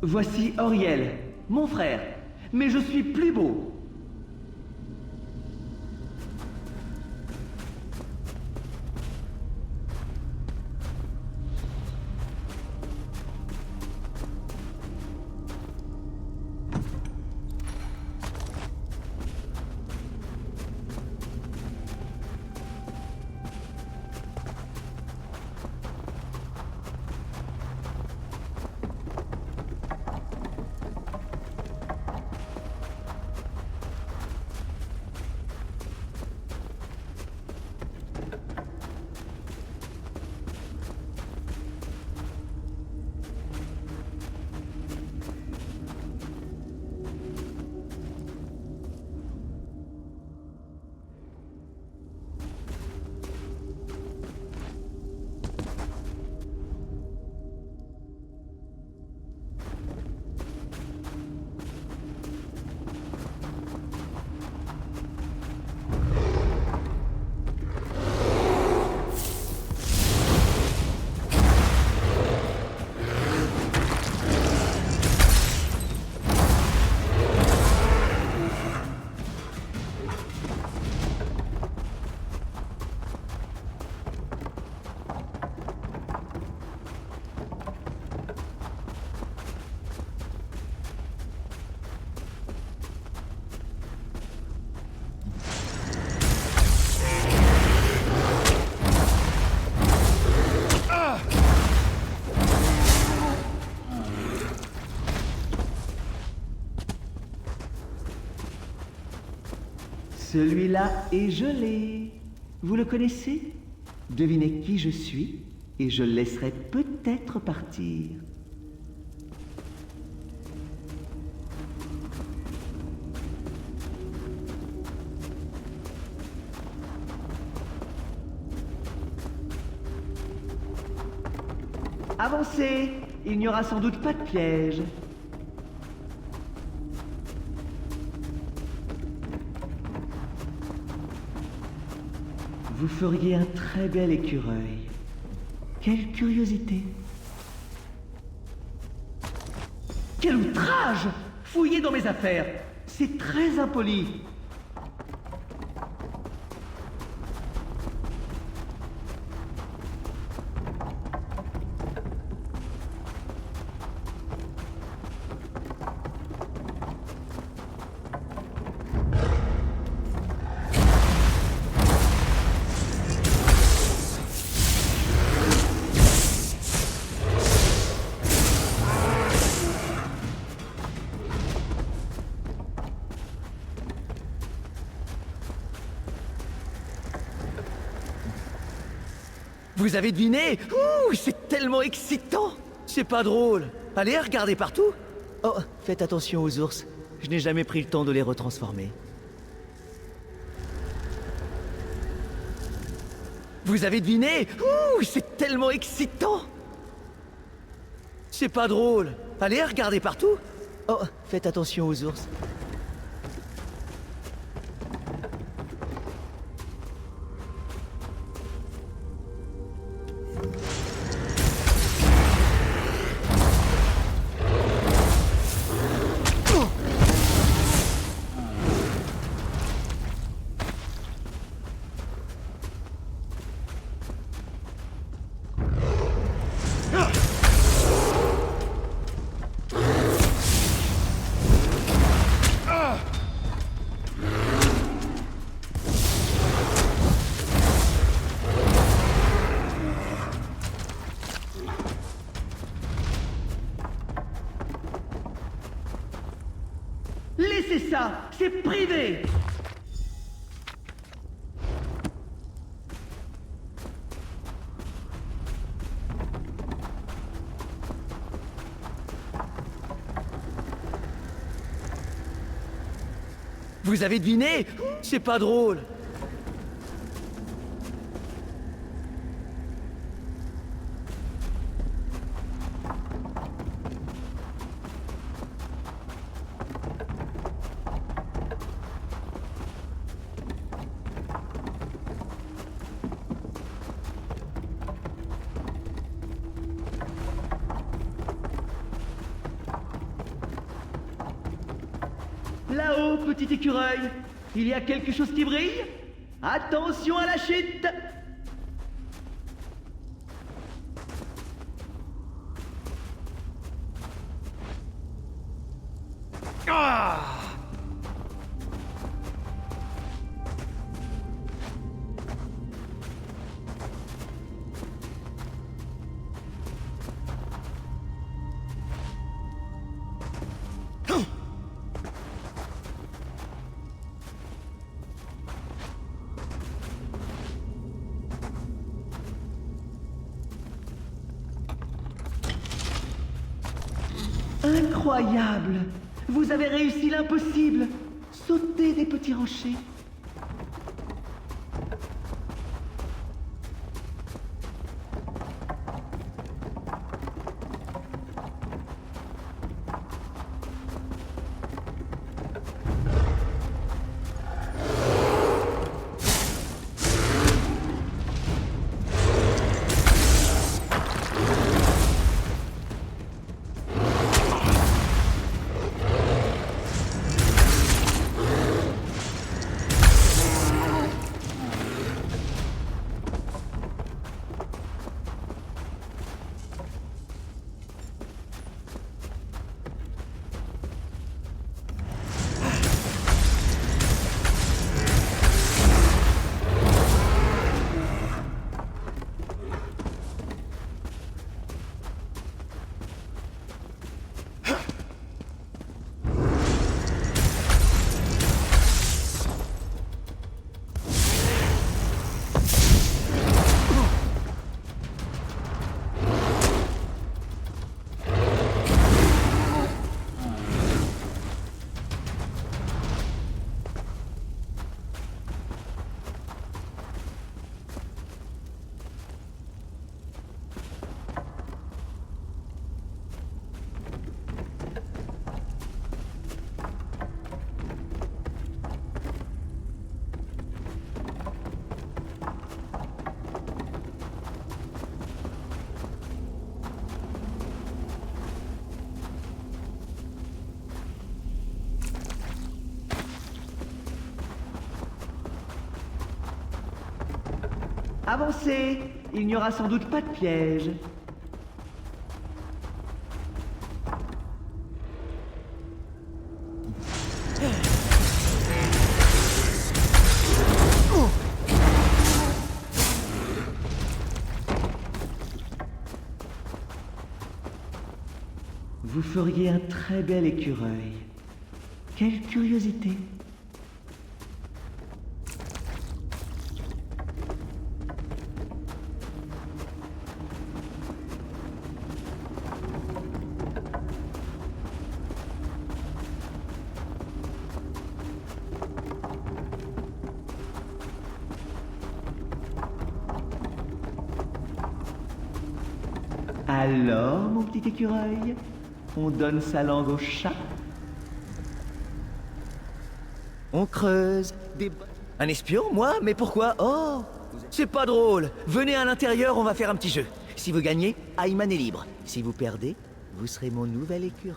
S10: Voici Auriel, mon frère. Mais je suis plus beau. Celui-là est gelé. Vous le connaissez? Devinez qui je suis, et je le laisserai peut-être partir. Avancez! Il n'y aura sans doute pas de piège. Vous feriez un très bel écureuil. Quelle curiosité! Quel outrage! Fouillez dans mes affaires! C'est très impoli! Vous avez deviné? Ouh, c'est tellement excitant! C'est pas drôle. Allez, regardez partout. Oh, faites attention aux ours. Je n'ai jamais pris le temps de les retransformer. Vous avez deviné? Ouh, c'est tellement excitant! C'est pas drôle. Allez, regardez partout. Oh, faites attention aux ours. Laissez ça, c'est privé. Vous avez deviné? C'est pas drôle. Là-haut, petit écureuil, il y a quelque chose qui brille? Attention à la chute! Incroyable! Vous avez réussi l'impossible! Sauter des petits rochers. Avancez! Il n'y aura sans doute pas de piège. Vous feriez un très bel écureuil. Quelle curiosité! Alors, mon petit écureuil, on donne sa langue au chat? On creuse des... Un espion, moi? Mais pourquoi? Oh! C'est pas drôle! Venez à l'intérieur, on va faire un petit jeu. Si vous gagnez, Ayman est libre. Si vous perdez, vous serez mon nouvel écureuil.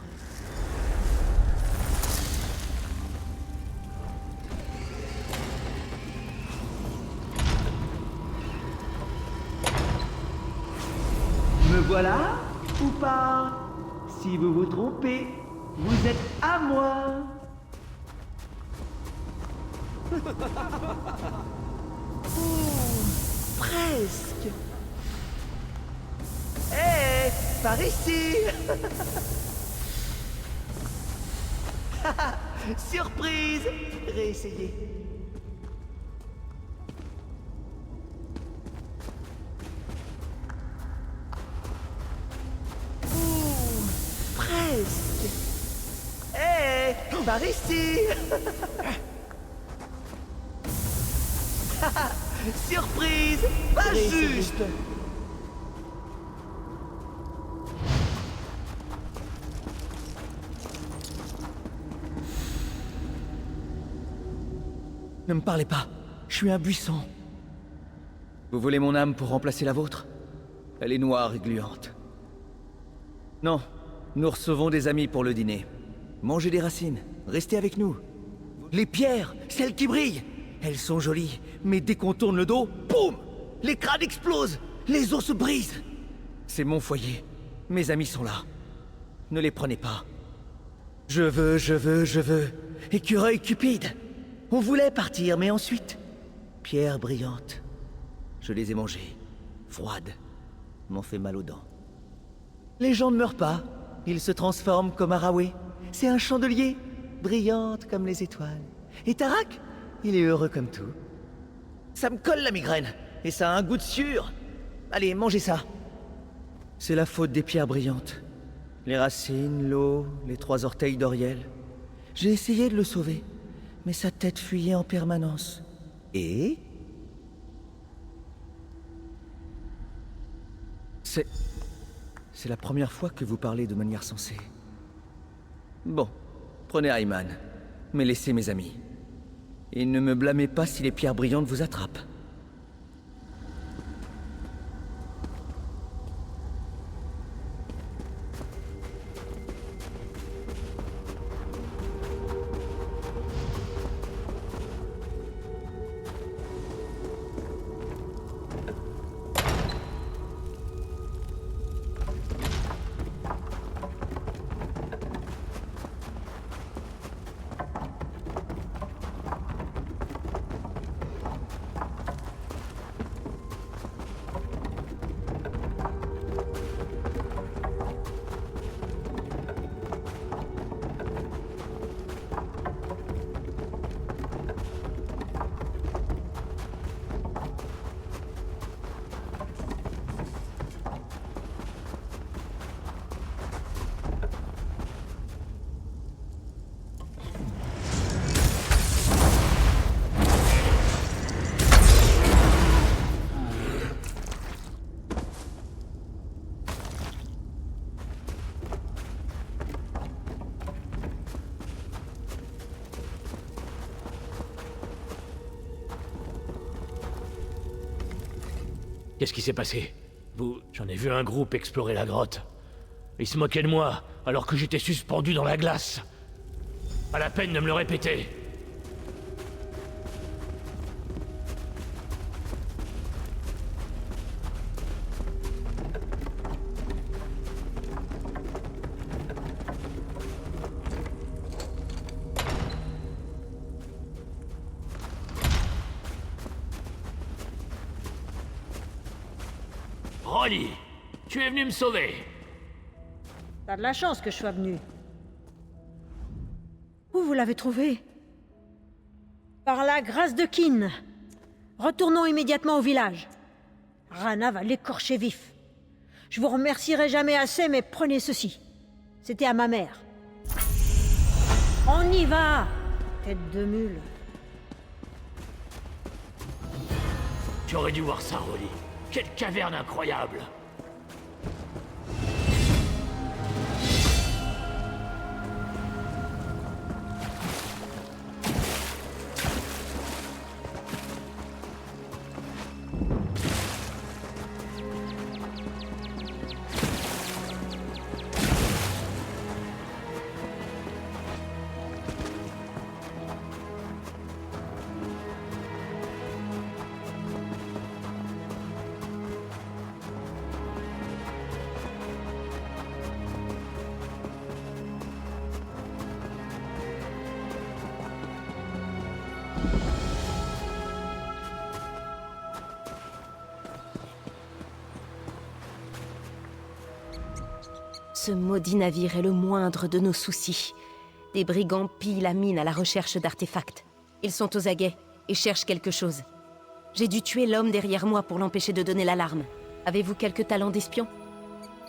S10: Me voilà ou pas? Si vous vous trompez, vous êtes à moi. Presque. Hé, par ici. Surprise. Réessayez. Presque. Hé, par ici. Surprise. Pas juste. Ne me parlez pas. Je suis un buisson. Vous voulez mon âme pour remplacer la vôtre? Elle est noire et gluante. Non, nous recevons des amis pour le dîner. Mangez des racines. Restez avec nous. Les pierres, celles qui brillent. Elles sont jolies, mais dès qu'on tourne le dos, boum! Les crânes explosent, les os se brisent. C'est mon foyer. Mes amis sont là. Ne les prenez pas. Je veux. Écureuil cupide. On voulait partir, mais ensuite... Pierres brillantes. Je les ai mangées. Froides. M'ont fait mal aux dents. Les gens ne meurent pas. Ils se transforment comme Araway. C'est un chandelier. Brillante comme les étoiles. Et Tarak, il est heureux comme tout. Ça me colle la migraine. Et ça a un goût de sueur. Allez, mangez ça. C'est la faute des pierres brillantes. Les racines, l'eau, les 3 orteils d'Oriel. J'ai essayé de le sauver, mais sa tête fuyait en permanence. Et... C'est la première fois que vous parlez de manière sensée. Bon, prenez Ayman, mais laissez mes amis. Et ne me blâmez pas si les pierres brillantes vous attrapent.
S7: Qu'est-ce qui s'est passé? J'en ai vu un groupe explorer la grotte. Ils se moquaient de moi, alors que j'étais suspendu dans la glace. Pas la peine de me le répéter. Rolly, tu es venu me sauver.
S9: T'as de la chance que je sois venu. Où vous l'avez trouvé? Par la grâce de Kin. Retournons immédiatement au village. Rana va l'écorcher vif. Je vous remercierai jamais assez, mais prenez ceci. C'était à ma mère. On y va, tête de mule.
S7: Tu aurais dû voir ça, Rolly. Quelle caverne incroyable!
S2: Ce maudit navire est le moindre de nos soucis. Des brigands pillent la mine à la recherche d'artefacts. Ils sont aux aguets et cherchent quelque chose. J'ai dû tuer l'homme derrière moi pour l'empêcher de donner l'alarme. Avez-vous quelques talents d'espion?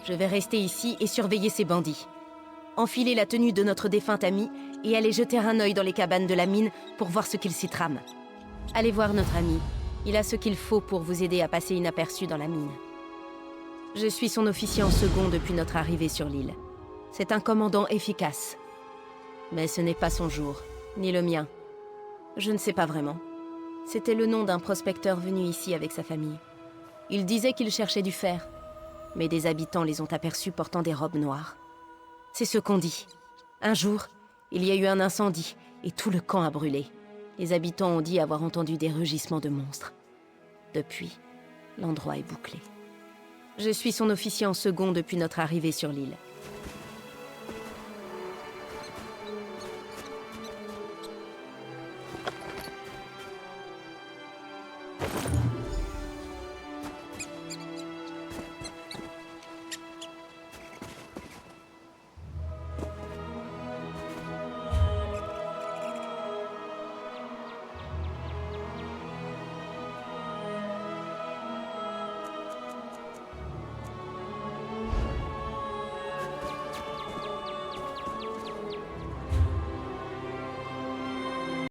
S2: Je vais rester ici et surveiller ces bandits. Enfilez la tenue de notre défunt ami et allez jeter un œil dans les cabanes de la mine pour voir ce qu'il s'y trame. Allez voir notre ami. Il a ce qu'il faut pour vous aider à passer inaperçu dans la mine. Je suis son officier en second depuis notre arrivée sur l'île. C'est un commandant efficace. Mais ce n'est pas son jour, ni le mien. Je ne sais pas vraiment. C'était le nom d'un prospecteur venu ici avec sa famille. Il disait qu'il cherchait du fer, mais des habitants les ont aperçus portant des robes noires. C'est ce qu'on dit. Un jour, il y a eu un incendie, et tout le camp a brûlé. Les habitants ont dit avoir entendu des rugissements de monstres. Depuis, l'endroit est bouclé. Je suis son officier en second depuis notre arrivée sur l'île.